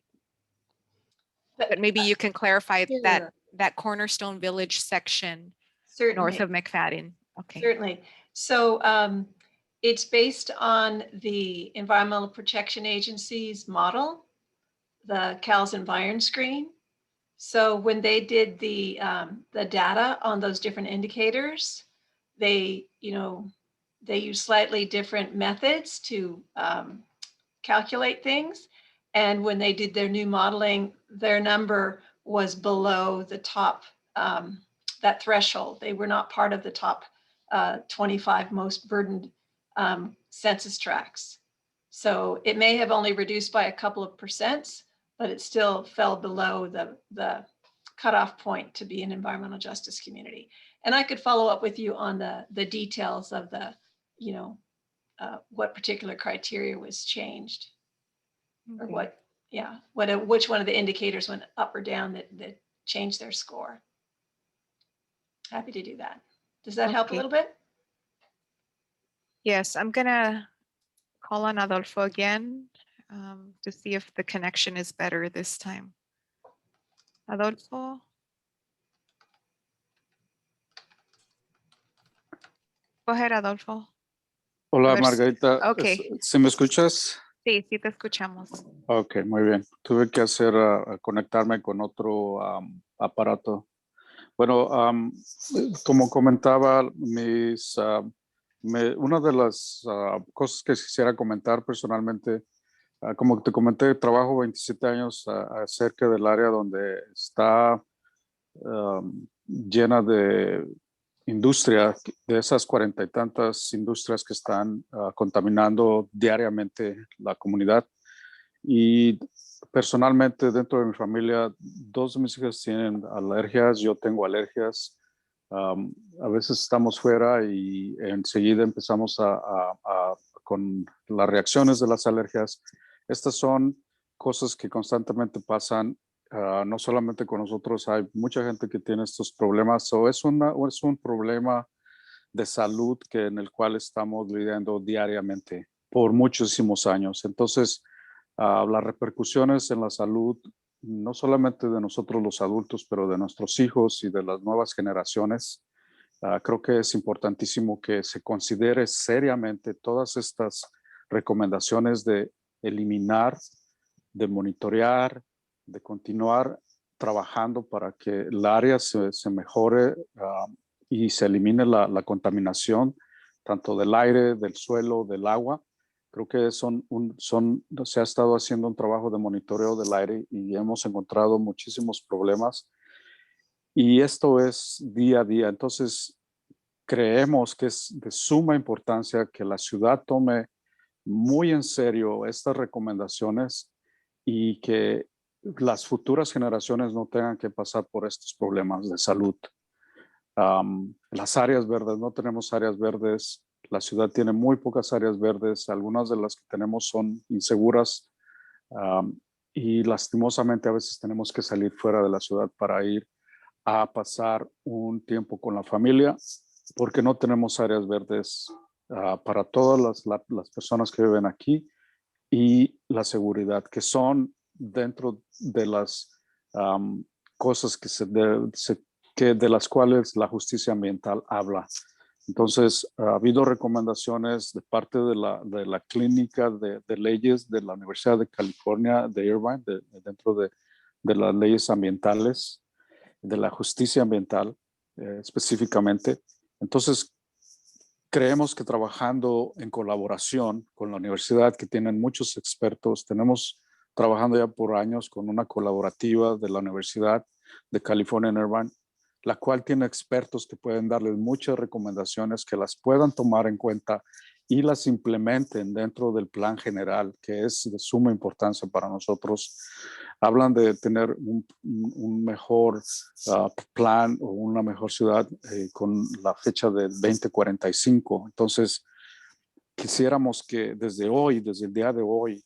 maybe you can clarify that Cornerstone Village section north of McFadden. Okay.
Certainly. So it's based on the Environmental Protection Agency's model, the CAL's Environ Screen. So when they did the data on those different indicators, they use slightly different methods to calculate things. And when they did their new modeling, their number was below the top, that threshold. They were not part of the top 25 most burdened census tracts. So it may have only reduced by a couple of percents, but it still fell below the cutoff point to be an environmental justice community. And I could follow up with you on the details of the, what particular criteria was changed, or which one of the indicators went up or down that changed their score. Happy to do that. Does that help a little bit?
Yes, I'm gonna call on Adolfo again to see if the connection is better this time. Adolfo? Go ahead, Adolfo.
Hola, Margarita.
Okay.
¿Sí me escuchas?
Sí, sí te escuchamos.
Ok, muy bien. Tuve que conectarme con otro aparato. Bueno, como comentaba, una de las cosas que quisiera comentar personalmente, como te comenté, trabajo 27 años cerca del área donde está llena de industria, de esas 40 y tantas industrias que están contaminando diariamente la comunidad. Y personalmente, dentro de mi familia, 2 de mis hijas tienen alergias, yo tengo alergias. A veces estamos fuera y enseguida empezamos con las reacciones de las alergias. Estas son cosas que constantemente pasan, no solamente con nosotros, hay mucha gente que tiene estos problemas. Es un problema de salud en el cual estamos lidiando diariamente por muchísimos años. Entonces, las repercusiones en la salud, no solamente de nosotros los adultos, pero de nuestros hijos y de las nuevas generaciones, creo que es importantísimo que se considere seriamente todas estas recomendaciones de eliminar, de monitorear, de continuar trabajando para que el área se mejore y se elimine la contaminación, tanto del aire, del suelo, del agua. Creo que se ha estado haciendo un trabajo de monitoreo del aire y hemos encontrado muchísimos problemas. Y esto es día a día. Entonces, creemos que es de suma importancia que la ciudad tome muy en serio estas recomendaciones y que las futuras generaciones no tengan que pasar por estos problemas de salud. Las áreas verdes, no tenemos áreas verdes. La ciudad tiene muy pocas áreas verdes, algunas de las que tenemos son inseguras y lastimosamente a veces tenemos que salir fuera de la ciudad para ir a pasar un tiempo con la familia porque no tenemos áreas verdes para todas las personas que viven aquí y la seguridad, que son dentro de las cosas que de las cuales la justicia ambiental habla. Entonces, ha habido recomendaciones de parte de la clínica de leyes de la Universidad de California de Irvine, dentro de las leyes ambientales, de la justicia ambiental específicamente. Entonces, creemos que trabajando en colaboración con la universidad, que tienen muchos expertos, tenemos trabajando ya por años con una colaborativa de la Universidad de California en Irvine, la cual tiene expertos que pueden darles muchas recomendaciones que las puedan tomar en cuenta y las implementen dentro del plan general, que es de suma importancia para nosotros. Hablan de tener un mejor plan o una mejor ciudad con la fecha del 2045. Entonces, quisiéramos que desde el día de hoy,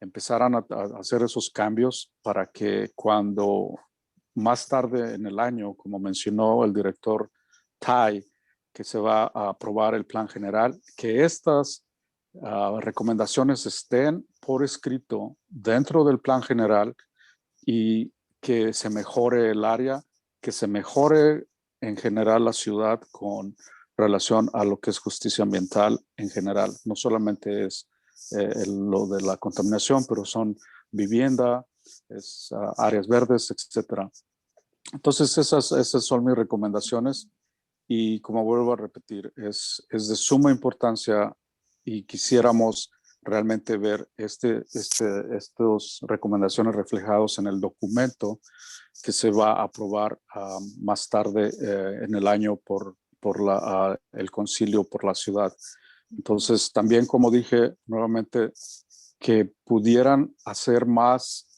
empezaran a hacer esos cambios para que cuando más tarde en el año, como mencionó el director Tai, que se va a aprobar el plan general, que estas recomendaciones estén por escrito dentro del plan general y que se mejore el área, que se mejore en general la ciudad con relación a lo que es justicia ambiental en general. No solamente es lo de la contaminación, pero son vivienda, áreas verdes, etcétera. Entonces, esas son mis recomendaciones y como vuelvo a repetir, es de suma importancia y quisiéramos realmente ver estas recomendaciones reflejados en el documento que se va a aprobar más tarde en el año por el concilio por la ciudad. Entonces, también como dije nuevamente, que pudieran hacer más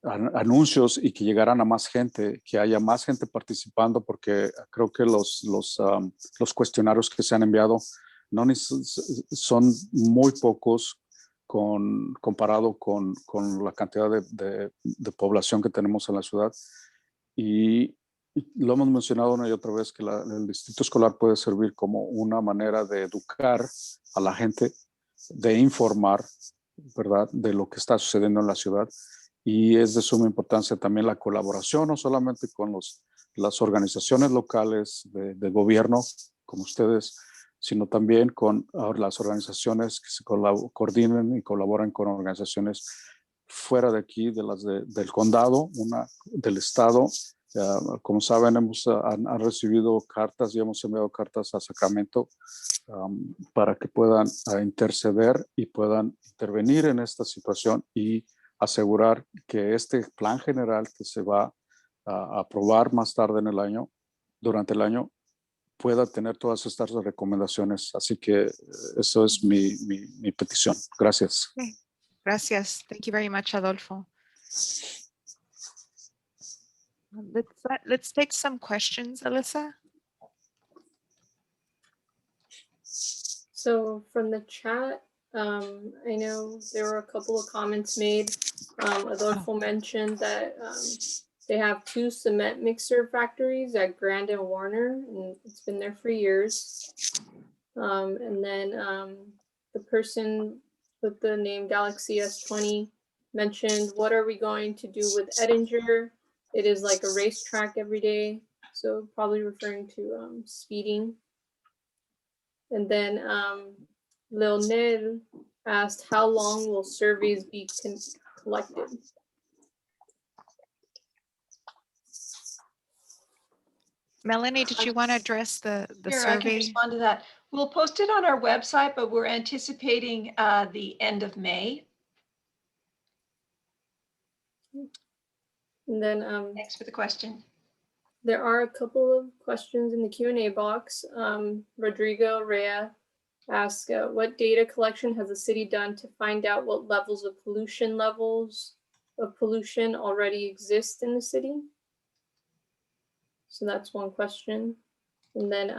anuncios y que llegaran a más gente, que haya más gente participando, porque creo que los cuestionarios que se han enviado son muy pocos comparado con la cantidad de población que tenemos en la ciudad. Y lo hemos mencionado una y otra vez que el distrito escolar puede servir como una manera de educar a la gente, de informar, ¿verdad?, de lo que está sucediendo en la ciudad. Y es de suma importancia también la colaboración, no solamente con las organizaciones locales de gobierno, como ustedes, sino también con las organizaciones que se coordinen y colaboran con organizaciones fuera de aquí, del condado, del estado. Como saben, han recibido cartas y hemos enviado cartas a Sacramento para que puedan interceder y puedan intervenir en esta situación y asegurar que este plan general que se va a aprobar más tarde en el año, durante el año, pueda tener todas estas recomendaciones. Así que eso es mi petición. Gracias.
Okay. Gracias. Thank you very much, Adolfo. Let's take some questions, Alyssa.
So from the chat, I know there were a couple of comments made. Adolfo mentioned that they have 2 cement mixer factories at Grand and Warner, and it's been there for years. And then the person with the name Galaxy S20 mentioned, what are we going to do with Edinger? It is like a racetrack every day. So probably referring to speeding. And then Leonel asked, how long will surveys be collected?
Melanie, did you want to address the
Sure, I can
survey?
respond to that. We'll post it on our website, but we're anticipating the end of May.
And then
thanks for the question.
There are a couple of questions in the Q&A box. Rodrigo Rea asked, what data collection has the city done to find out what levels of pollution already exist in the city? So that's one question. And then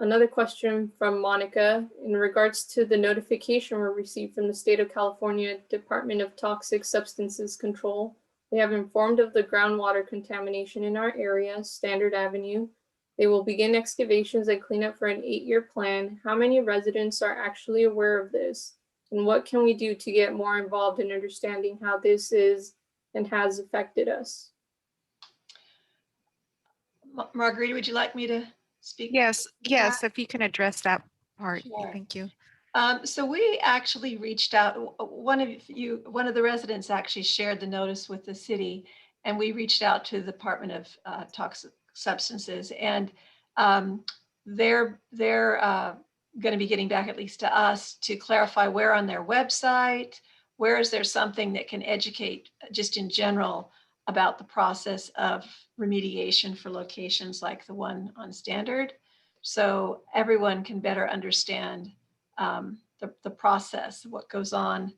Another question from Monica in regards to the notification we received from the State of California Department of Toxic Substances Control. They have informed of the groundwater contamination in our area, Standard Avenue. They will begin excavations and cleanup for an 8-year plan. How many residents are actually aware of this? And what can we do to get more involved in understanding how this is and has affected us?
Margarita, would you like me to speak?
Yes, yes, if you can address that part.
Sure.
Thank you.
So we actually reached out, one of the residents actually shared the notice with the city, and we reached out to the Department of Toxic Substances, and they're going to be getting back at least to us to clarify where on their website, where is there something that can educate just in general about the process of remediation for locations like the one on Standard, so everyone can better understand the process, what goes on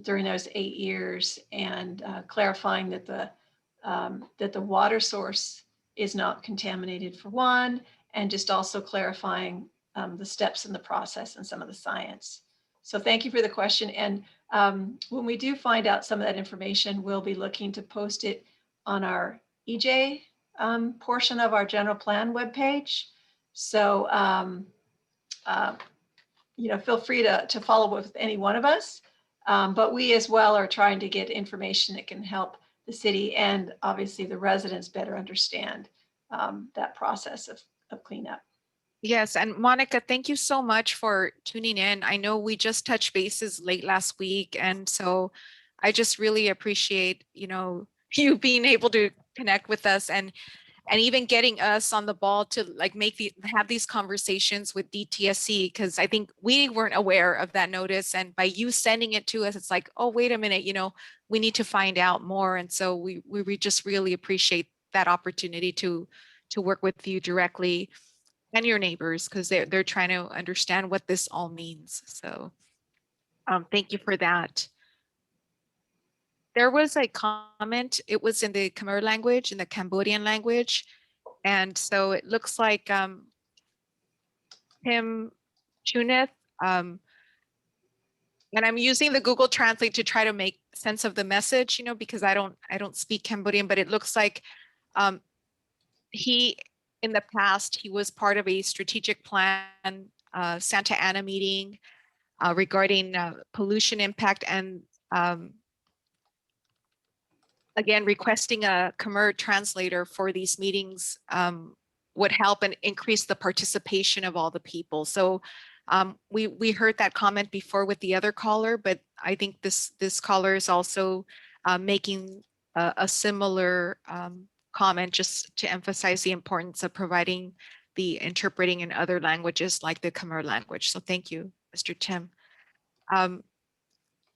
during those 8 years, and clarifying that the water source is not contaminated for one, and just also clarifying the steps in the process and some of the science. So thank you for the question. And when we do find out some of that information, we'll be looking to post it on our EJ portion of our general plan webpage. So feel free to follow with any one of us. But we as well are trying to get information that can help the city and obviously the residents better understand that process of cleanup.
Yes, and Monica, thank you so much for tuning in. I know we just touched bases late last week, and so I just really appreciate, you being able to connect with us and even getting us on the ball to like have these conversations with DTSC, because I think we weren't aware of that notice, and by you sending it to us, it's like, oh, wait a minute, we need to find out more. And so we just really appreciate that opportunity to work with you directly and your neighbors, because they're trying to understand what this all means. So thank you for that. There was a comment, it was in the Khmer language, in the Cambodian language. And so it looks like Tim Chuneth, and I'm using the Google Translate to try to make sense of the message, because I don't speak Cambodian, but it looks like he, in the past, he was part of a strategic plan, Santa Ana meeting regarding pollution impact, and again, requesting a Khmer translator for these meetings would help and increase the participation of all the people. So we heard that comment before with the other caller, but I think this caller is also making a similar comment, just to emphasize the importance of providing the interpreting in other languages like the Khmer language. So thank you, Mr. Tim.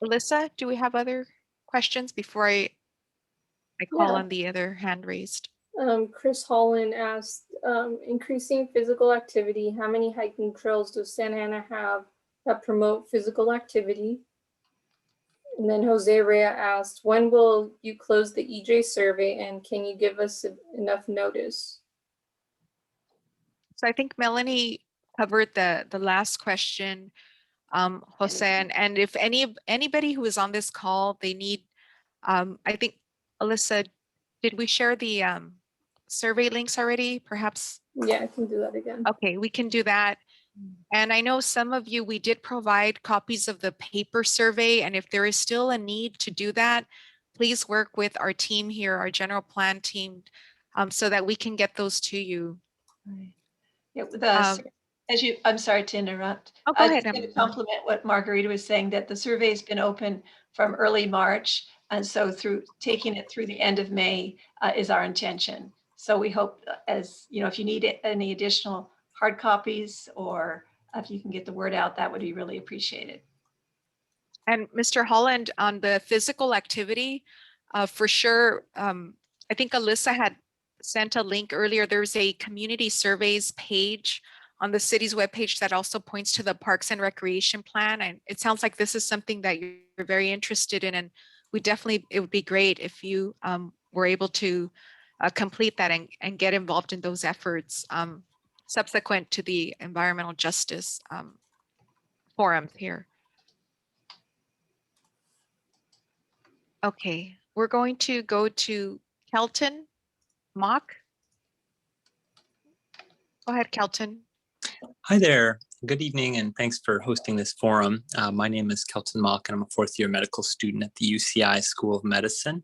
Alyssa, do we have other questions before I call on the other hand raised?
Chris Holland asked, increasing physical activity, how many hiking trails does Santa Ana have that promote physical activity? And then Jose Rea asked, when will you close the EJ survey, and can you give us enough notice?
So I think Melanie covered the last question, Jose, and if anybody who is on this call, they need, I think, Alyssa, did we share the survey links already, perhaps?
Yeah, I can do that again.
Okay, we can do that. And I know some of you, we did provide copies of the paper survey, and if there is still a need to do that, please work with our team here, our general plan team, so that we can get those to you.
Yeah, I'm sorry to interrupt.
Oh, go ahead.
Just to compliment what Margarita was saying, that the survey has been open from early March, and so through taking it through the end of May is our intention. So we hope, as if you need any additional hard copies, or if you can get the word out, that would be really appreciated.
And Mr. Holland, on the physical activity, for sure, I think Alyssa had sent a link earlier. There's a community surveys page on the city's webpage that also points to the Parks and Recreation Plan. And it sounds like this is something that you're very interested in. And it would be great if you were able to complete that and get involved in those efforts. subsequent to the environmental justice forums here. Okay, we're going to go to Kelton Mock. Go ahead, Kelton.
Hi there. Good evening, and thanks for hosting this forum. My name is Kelton Mock, and I'm a fourth-year medical student at the UCI School of Medicine.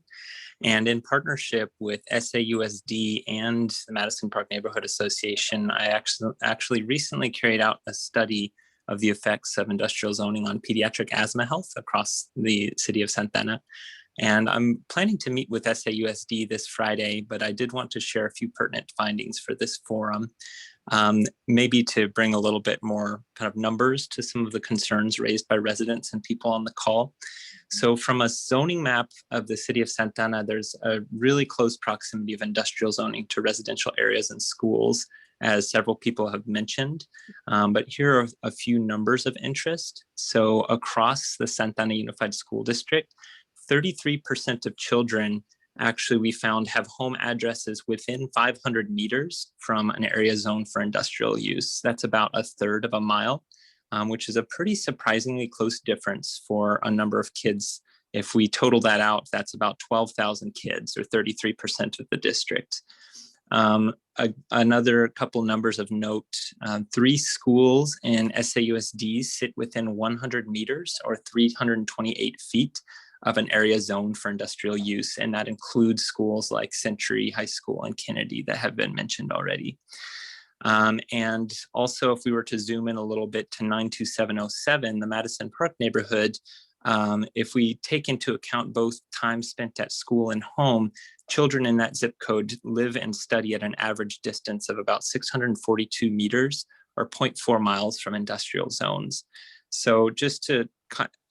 And in partnership with SAUSD and the Madison Park Neighborhood Association, I actually recently carried out a study of the effects of industrial zoning on pediatric asthma health across the city of Santa Ana. And I'm planning to meet with SAUSD this Friday, but I did want to share a few pertinent findings for this forum. Maybe to bring a little bit more kind of numbers to some of the concerns raised by residents and people on the call. So from a zoning map of the city of Santa Ana, there's a really close proximity of industrial zoning to residential areas and schools, as several people have mentioned. But here are a few numbers of interest. So across the Santa Ana Unified School District, 33% of children actually we found have home addresses within 500 meters from an area zoned for industrial use. That's about a third of a mile, which is a pretty surprisingly close difference for a number of kids. If we total that out, that's about 12,000 kids, or 33% of the district. Another couple numbers of note, 3 schools in SAUSD sit within 100 meters or 328 feet of an area zoned for industrial use. And that includes schools like Century High School and Kennedy that have been mentioned already. And also, if we were to zoom in a little bit to 92707, the Madison Park neighborhood, if we take into account both time spent at school and home, children in that zip code live and study at an average distance of about 642 meters or 0.4 miles from industrial zones. So just to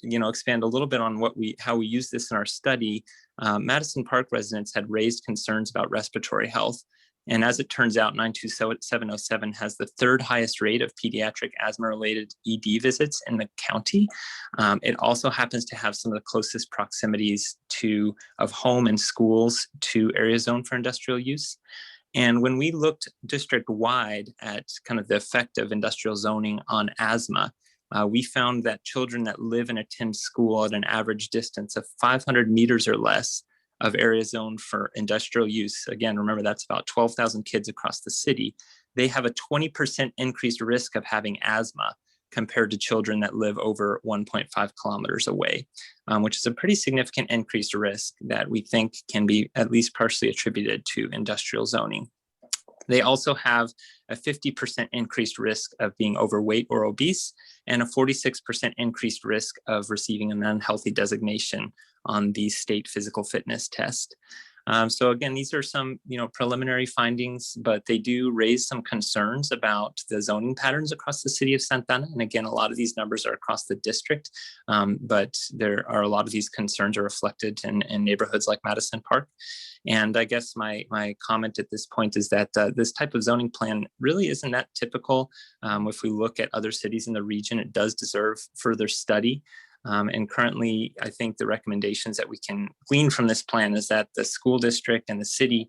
expand a little bit on how we use this in our study, Madison Park residents had raised concerns about respiratory health. And as it turns out, 92707 has the 3rd highest rate of pediatric asthma-related ED visits in the county. It also happens to have some of the closest proximities of home and schools to area zoned for industrial use. And when we looked district-wide at kind of the effect of industrial zoning on asthma, we found that children that live and attend school at an average distance of 500 meters or less of area zoned for industrial use, again, remember that's about 12,000 kids across the city, they have a 20% increased risk of having asthma compared to children that live over 1.5 kilometers away, which is a pretty significant increased risk that we think can be at least partially attributed to industrial zoning. They also have a 50% increased risk of being overweight or obese, and a 46% increased risk of receiving an unhealthy designation on the state physical fitness test. So again, these are some preliminary findings, but they do raise some concerns about the zoning patterns across the city of Santa Ana. And again, a lot of these numbers are across the district, but there are a lot of these concerns are reflected in neighborhoods like Madison Park. And I guess my comment at this point is that this type of zoning plan really isn't that typical. If we look at other cities in the region, it does deserve further study. And currently, I think the recommendations that we can glean from this plan is that the school district and the city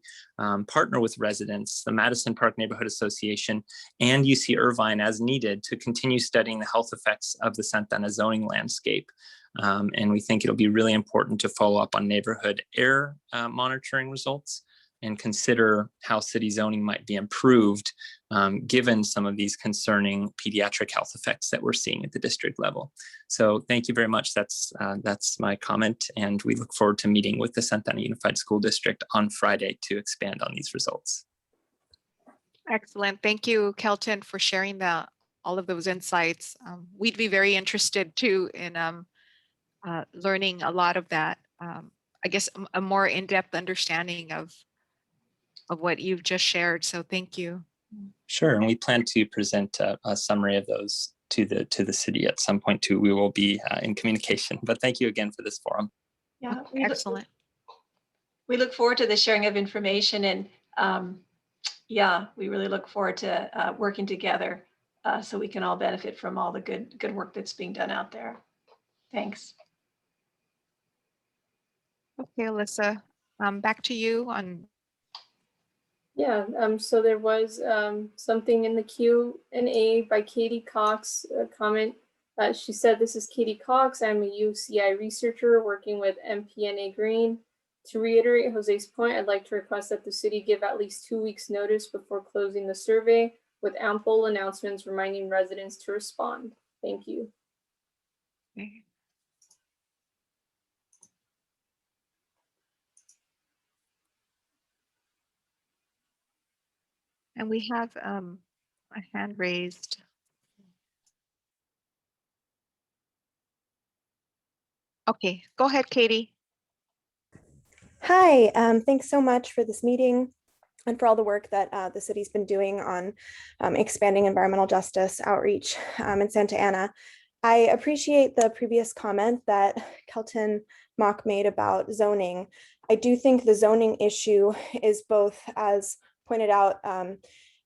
partner with residents, the Madison Park Neighborhood Association, and UC Irvine as needed to continue studying the health effects of the Santa Ana zoning landscape. And we think it'll be really important to follow up on neighborhood air monitoring results and consider how city zoning might be improved given some of these concerning pediatric health effects that we're seeing at the district level. So thank you very much. That's my comment. And we look forward to meeting with the Santa Ana Unified School District on Friday to expand on these results.
Excellent. Thank you, Kelton, for sharing all of those insights. We'd be very interested too in learning a lot of that. I guess a more in-depth understanding of what you've just shared. So thank you.
Sure, and we plan to present a summary of those to the city at some point too. We will be in communication, but thank you again for this forum.
Yeah,
excellent.
We look forward to the sharing of information, and yeah, we really look forward to working together so we can all benefit from all the good work that's being done out there. Thanks.
Okay, Alyssa, back to you on.
Yeah, so there was something in the Q&A by Katie Cox, a comment. She said, "This is Katie Cox. I'm a UCI researcher working with MPNA Green. To reiterate Jose's point, I'd like to request that the city give at least 2 weeks notice before closing the survey with ample announcements reminding residents to respond. Thank you."
Okay. And we have a hand raised. Okay, go ahead, Katie.
Hi, thanks so much for this meeting and for all the work that the city's been doing on expanding environmental justice outreach in Santa Ana. I appreciate the previous comment that Kelton Mock made about zoning. I do think the zoning issue is both, as pointed out,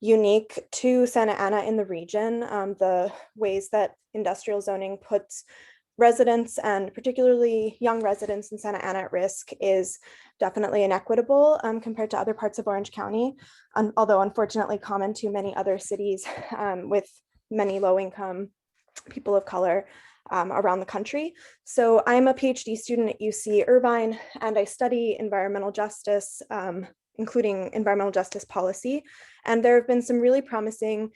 unique to Santa Ana in the region. The ways that industrial zoning puts residents, and particularly young residents in Santa Ana, at risk is definitely inequitable compared to other parts of Orange County, although unfortunately common to many other cities with many low-income people of color around the country. So I'm a PhD student at UC Irvine, and I study environmental justice, including environmental justice policy. And there have been some really promising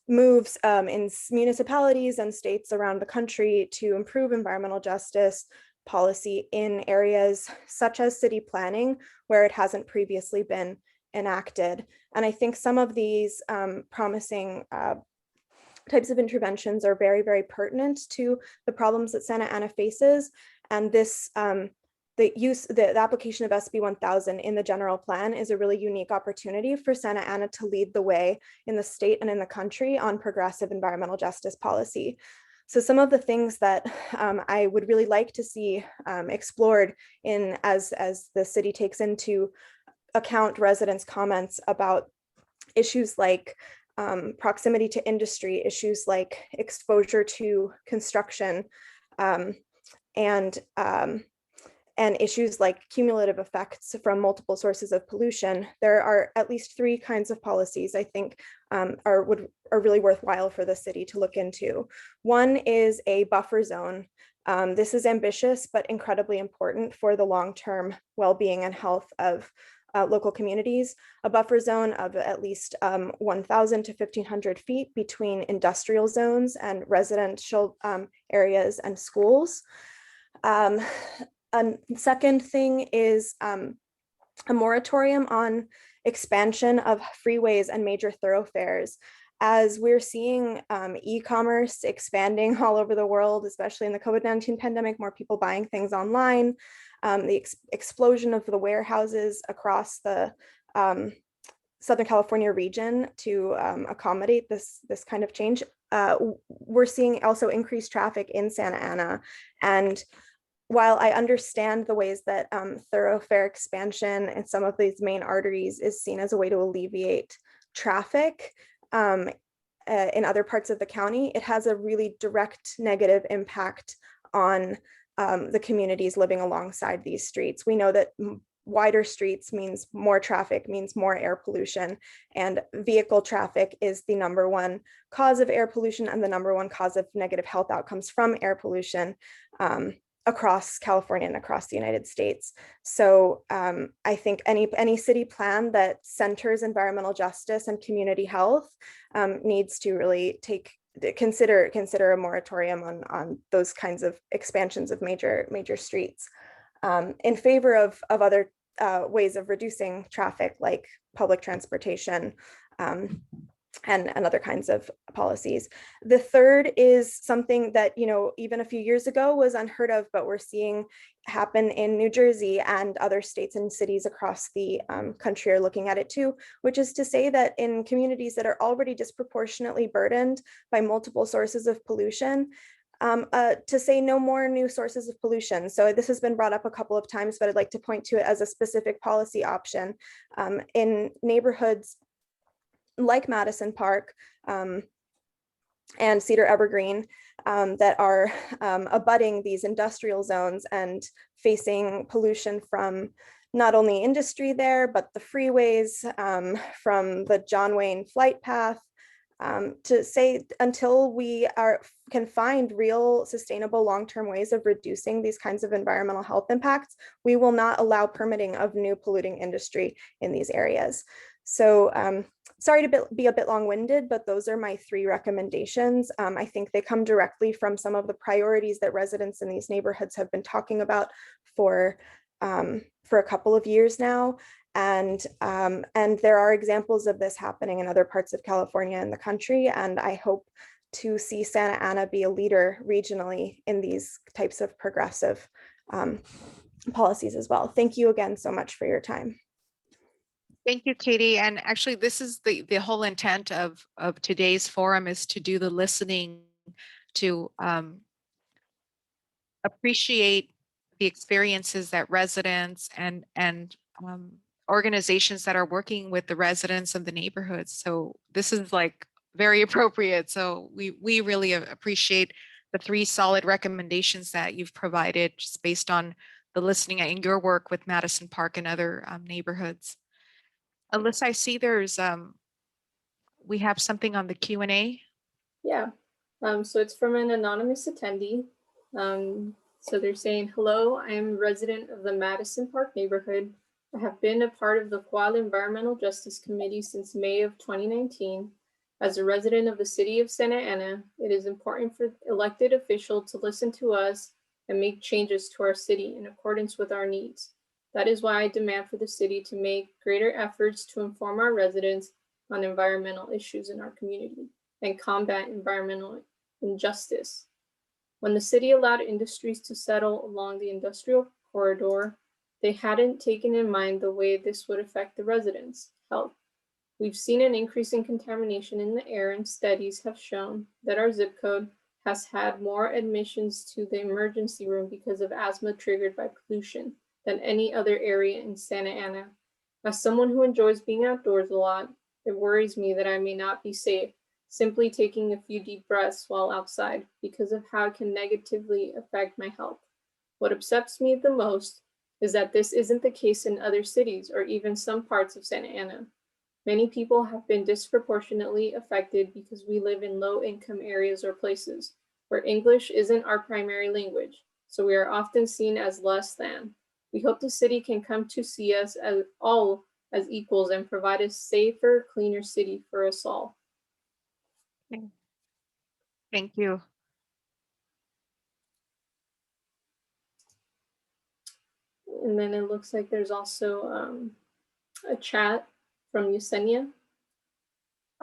moves in municipalities and states around the country to improve environmental justice policy in areas such as city planning, where it hasn't previously been enacted. And I think some of these promising types of interventions are very, very pertinent to the problems that Santa Ana faces. And this, the application of SB 1000 in the general plan is a really unique opportunity for Santa Ana to lead the way in the state and in the country on progressive environmental justice policy. So some of the things that I would really like to see explored in as the city takes into account residents' comments about issues like proximity to industry, issues like exposure to construction, and issues like cumulative effects from multiple sources of pollution. There are at least 3 kinds of policies I think are really worthwhile for the city to look into. One is a buffer zone. This is ambitious, but incredibly important for the long-term well-being and health of local communities. A buffer zone of at least 1,000 to 1,500 feet between industrial zones and residential areas and schools. Second thing is a moratorium on expansion of freeways and major thoroughfares. As we're seeing e-commerce expanding all over the world, especially in the COVID-19 pandemic, more people buying things online, the explosion of the warehouses across the Southern California region to accommodate this kind of change. We're seeing also increased traffic in Santa Ana. And while I understand the ways that thoroughfare expansion in some of these main arteries is seen as a way to alleviate traffic in other parts of the county, it has a really direct negative impact on the communities living alongside these streets. We know that wider streets means more traffic, means more air pollution, and vehicle traffic is the #1 cause of air pollution and the #1 cause of negative health outcomes from air pollution across California and across the United States. So I think any city plan that centers environmental justice and community health needs to really consider a moratorium on those kinds of expansions of major streets in favor of other ways of reducing traffic, like public transportation and other kinds of policies. The third is something that, even a few years ago was unheard of, but we're seeing happen in New Jersey, and other states and cities across the country are looking at it too, which is to say that in communities that are already disproportionately burdened by multiple sources of pollution, to say no more new sources of pollution. So this has been brought up a couple of times, but I'd like to point to it as a specific policy option in neighborhoods like Madison Park and Cedar Evergreen that are abutting these industrial zones and facing pollution from not only industry there, but the freeways from the John Wayne flight path, to say until we can find real sustainable long-term ways of reducing these kinds of environmental health impacts, we will not allow permitting of new polluting industry in these areas. So sorry to be a bit long-winded, but those are my 3 recommendations. I think they come directly from some of the priorities that residents in these neighborhoods have been talking about for a couple of years now. And there are examples of this happening in other parts of California and the country. And I hope to see Santa Ana be a leader regionally in these types of progressive policies as well. Thank you again so much for your time.
Thank you, Katie. And actually, this is the whole intent of today's forum, is to do the listening, to appreciate the experiences that residents and organizations that are working with the residents of the neighborhoods. So this is like very appropriate. So we really appreciate the 3 solid recommendations that you've provided just based on the listening and your work with Madison Park and other neighborhoods. Alyssa, I see we have something on the Q&A.
Yeah, so it's from an anonymous attendee. So they're saying, hello, I am a resident of the Madison Park neighborhood. I have been a part of the Qual Environmental Justice Committee since May of 2019. As a resident of the city of Santa Ana, it is important for elected officials to listen to us and make changes to our city in accordance with our needs. That is why I demand for the city to make greater efforts to inform our residents on environmental issues in our community and combat environmental injustice. When the city allowed industries to settle along the industrial corridor, they hadn't taken in mind the way this would affect the residents' health. We've seen an increase in contamination in the air, and studies have shown that our zip code has had more admissions to the emergency room because of asthma triggered by pollution than any other area in Santa Ana. As someone who enjoys being outdoors a lot, it worries me that I may not be safe simply taking a few deep breaths while outside because of how it can negatively affect my health. What upsets me the most is that this isn't the case in other cities or even some parts of Santa Ana. Many people have been disproportionately affected because we live in low-income areas or places where English isn't our primary language, so we are often seen as less than. We hope the city can come to see us as all as equals and provide a safer, cleaner city for us all.
Thank you.
And then it looks like there's also a chat from Yesenia.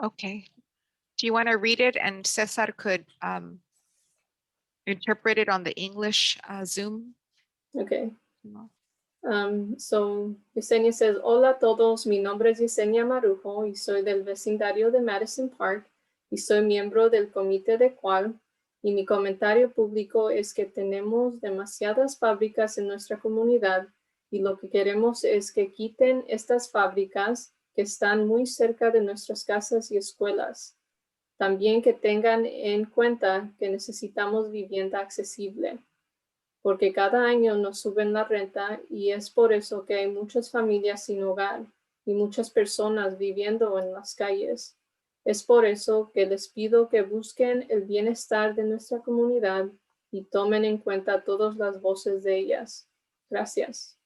Okay. Do you want to read it, and Cesar could interpret it on the English Zoom?
Okay. So Yesenia says, hola a todos, mi nombre es Yesenia Marujo y soy del vecindario de Madison Park y soy miembro del comité de Qual, y mi comentario público es que tenemos demasiadas fábricas en nuestra comunidad y lo que queremos es que quiten estas fábricas que están muy cerca de nuestras casas y escuelas. También que tengan en cuenta que necesitamos vivienda accesible, porque cada año nos suben la renta y es por eso que hay muchas familias sin hogar y muchas personas viviendo en las calles. Es por eso que les pido que busquen el bienestar de nuestra comunidad y tomen en cuenta todas las voces de ellas. Gracias.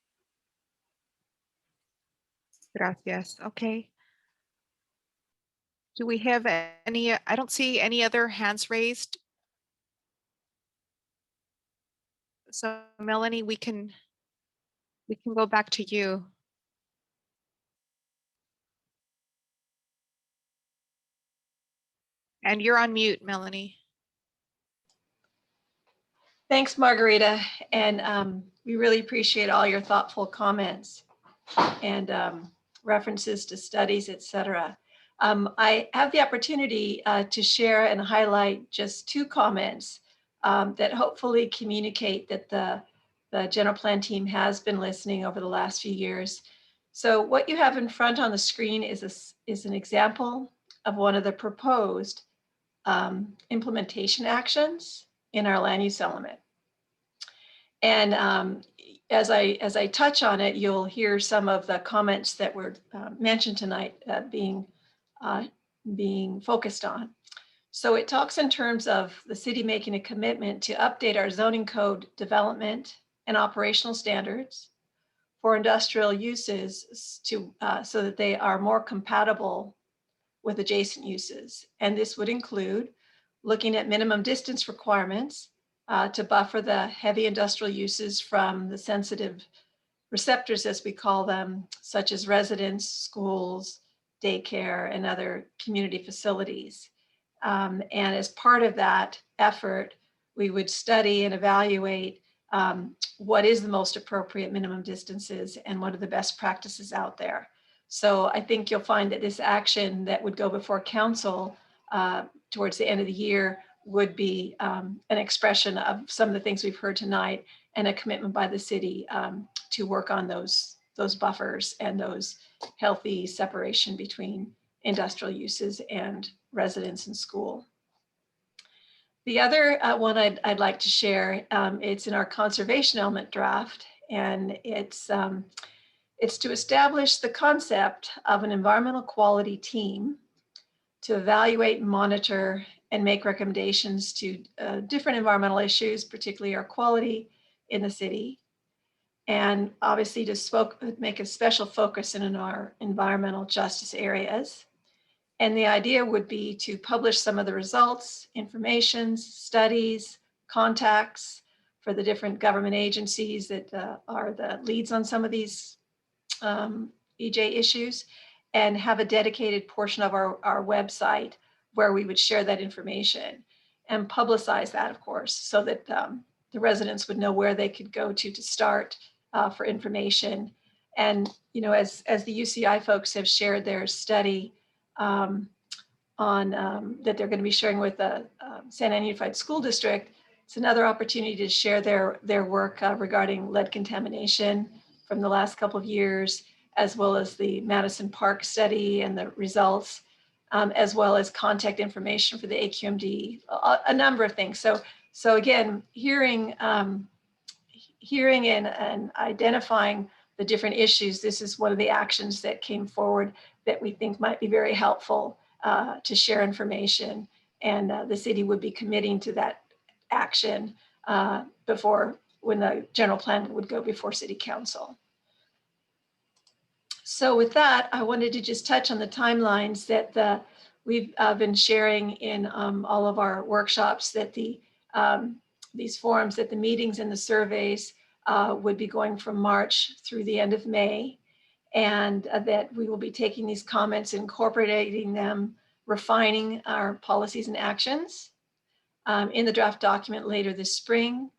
Gracias. Okay. Do we have any, I don't see any other hands raised. So Melanie, we can go back to you. And you're on mute, Melanie.
Thanks, Margarita. And we really appreciate all your thoughtful comments and references to studies, et cetera. I have the opportunity to share and highlight just 2 comments that hopefully communicate that the general plan team has been listening over the last few years. So what you have in front on the screen is an example of one of the proposed implementation actions in our land use element. And as I touch on it, you'll hear some of the comments that were mentioned tonight being focused on. So it talks in terms of the city making a commitment to update our zoning code development and operational standards for industrial uses to so that they are more compatible with adjacent uses. And this would include looking at minimum distance requirements to buffer the heavy industrial uses from the sensitive receptors, as we call them, such as residents, schools, daycare, and other community facilities. And as part of that effort, we would study and evaluate what is the most appropriate minimum distances and what are the best practices out there. So I think you'll find that this action that would go before council towards the end of the year would be an expression of some of the things we've heard tonight and a commitment by the city to work on those buffers and those healthy separation between industrial uses and residents and school. The other one I'd like to share, it's in our conservation element draft, and it's to establish the concept of an environmental quality team to evaluate, monitor, and make recommendations to different environmental issues, particularly air quality in the city. And obviously to make a special focus in our environmental justice areas. And the idea would be to publish some of the results, information, studies, contacts for the different government agencies that are the leads on some of these EJ issues, and have a dedicated portion of our website where we would share that information and publicize that, of course, so that the residents would know where they could go to start for information. And, you know, as the UCI folks have shared their study on that they're going to be sharing with the Santa Ana Unified School District, it's another opportunity to share their work regarding lead contamination from the last couple of years, as well as the Madison Park study and the results, as well as contact information for the AQMD, a number of things. So again, hearing and identifying the different issues, this is one of the actions that came forward that we think might be very helpful to share information. And the city would be committing to that action before, when the general plan would go before city council. So with that, I wanted to just touch on the timelines that we've been sharing in all of our workshops, that these forums, that the meetings and the surveys would be going from March through the end of May, and that we will be taking these comments, incorporating them, refining our policies and actions in the draft document later this spring.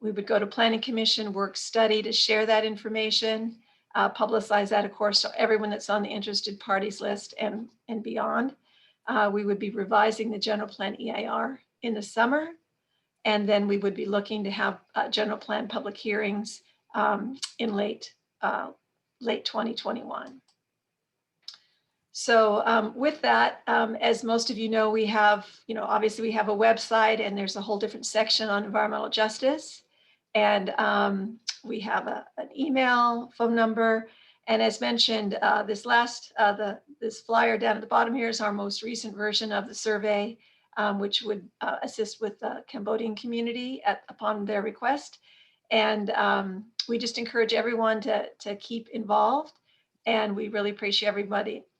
We would go to Planning Commission work study to share that information, publicize that, of course, to everyone that's on the interested parties list and beyond. We would be revising the general plan EIR in the summer, and then we would be looking to have general plan public hearings in late 2021. So with that, as most of you know, we have, obviously we have a website, and there's a whole different section on environmental justice. And we have an email, phone number. And as mentioned, this flyer down at the bottom here is our most recent version of the survey, which would assist with the Cambodian community upon their request. And we just encourage everyone to keep involved. And we really appreciate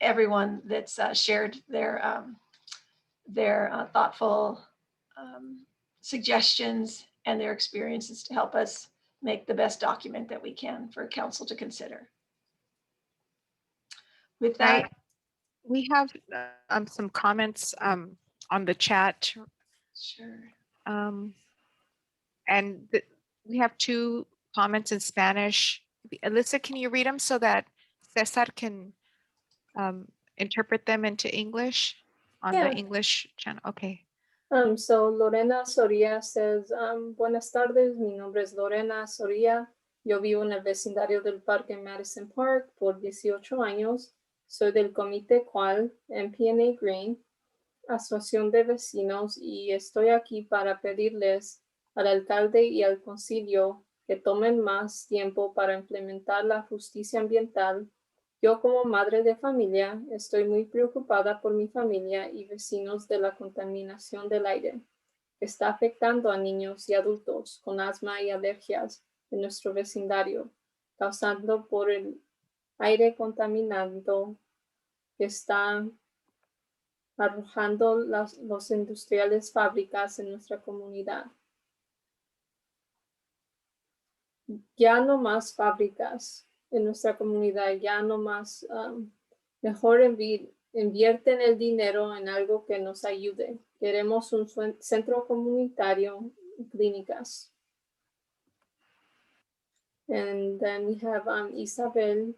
everyone that's shared their thoughtful suggestions and their experiences to help us make the best document that we can for council to consider. With that,
we have some comments on the chat.
Sure.
And we have 2 comments in Spanish. Alyssa, can you read them so that Cesar can interpret them into English on the English channel? Okay.
So Lorena Soria says, buenas tardes, mi nombre es Lorena Soria. Yo vivo en el vecindario del Parque Madison Park por 18 años. Soy del comité cual MPNA Green, Asociación de Vecinos, y estoy aquí para pedirles al alcalde y al concilio que tomen más tiempo para implementar la justicia ambiental. Yo como madre de familia estoy muy preocupada por mi familia y vecinos de la contaminación del aire, que está afectando a niños y adultos con asma y alergias en nuestro vecindario, causando por el aire contaminado que están arrojando los industriales fábricas en nuestra comunidad. Ya no más fábricas en nuestra comunidad, ya no más, mejor invierten el dinero en algo que nos ayude. Queremos un centro comunitario y clínicas. And then we have Isabel.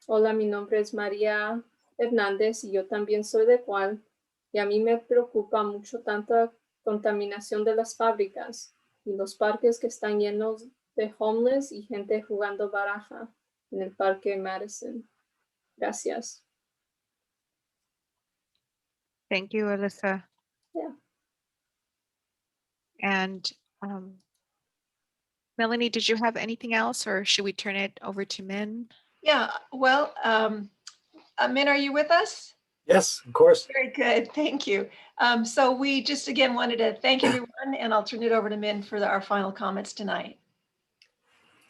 Hola, mi nombre es María Hernández y yo también soy de Cual. Y a mí me preocupa mucho tanta contaminación de las fábricas y los parques que están llenos de homeless y gente jugando baraja en el parque Madison. Gracias.
Thank you, Alyssa.
Yeah.
And Melanie, did you have anything else, or should we turn it over to Min?
Yeah, well, Min, are you with us?
Yes, of course.
Very good, thank you. So we just again wanted to thank everyone, and I'll turn it over to Min for our final comments tonight.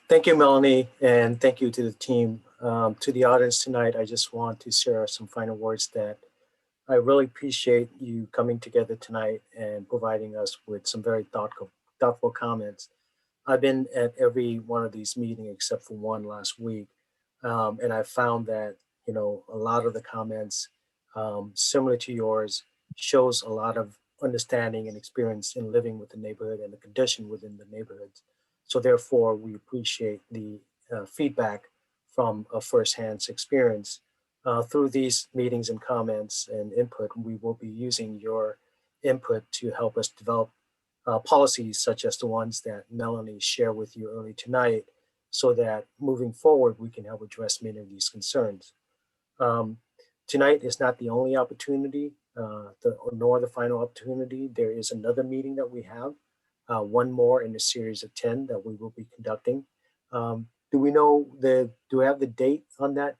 Thank you, Melanie, and thank you to the team. To the audience tonight, I just want to share some final words that I really appreciate you coming together tonight and providing us with some very thoughtful comments. I've been at every one of these meetings except for one last week, and I found that, you know, a lot of the comments similar to yours shows a lot of understanding and experience in living with the neighborhood and the condition within the neighborhoods. So therefore, we appreciate the feedback from a firsthand experience. Through these meetings and comments and input, we will be using your input to help us develop policies such as the ones that Melanie shared with you early tonight, so that moving forward, we can help address many of these concerns. Tonight is not the only opportunity, nor the final opportunity. There is another meeting that we have, one more in a series of 10 that we will be conducting. Do we have the date on that,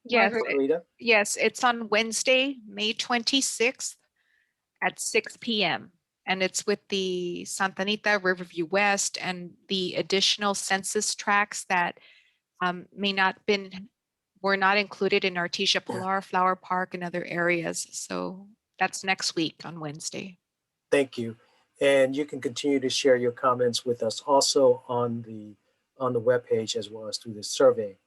Yes,
Margarita?
yes, it's on Wednesday, May 26th at 6 p.m. And it's with the Santa Anita, Riverview West, and the additional census tracts that were not included in Artesia Pilar, Flower Park, and other areas. So that's next week on Wednesday.
Thank you. And you can continue to share your comments with us also on the webpage as well as through the survey.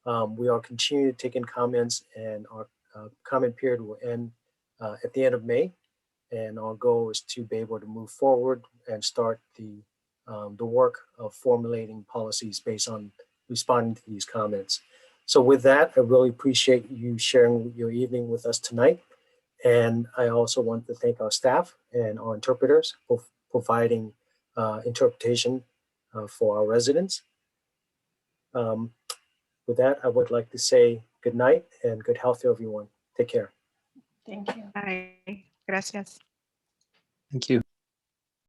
We are continuing to take in comments, and our comment period will end at the end of May. And our goal is to be able to move forward and start the work of formulating policies based on responding to these comments. So with that, I really appreciate you sharing your evening with us tonight. And I also want to thank our staff and our interpreters for providing interpretation for our residents. With that, I would like to say good night and good health to everyone. Take care.
Thank you.
Bye. Gracias.
Thank you.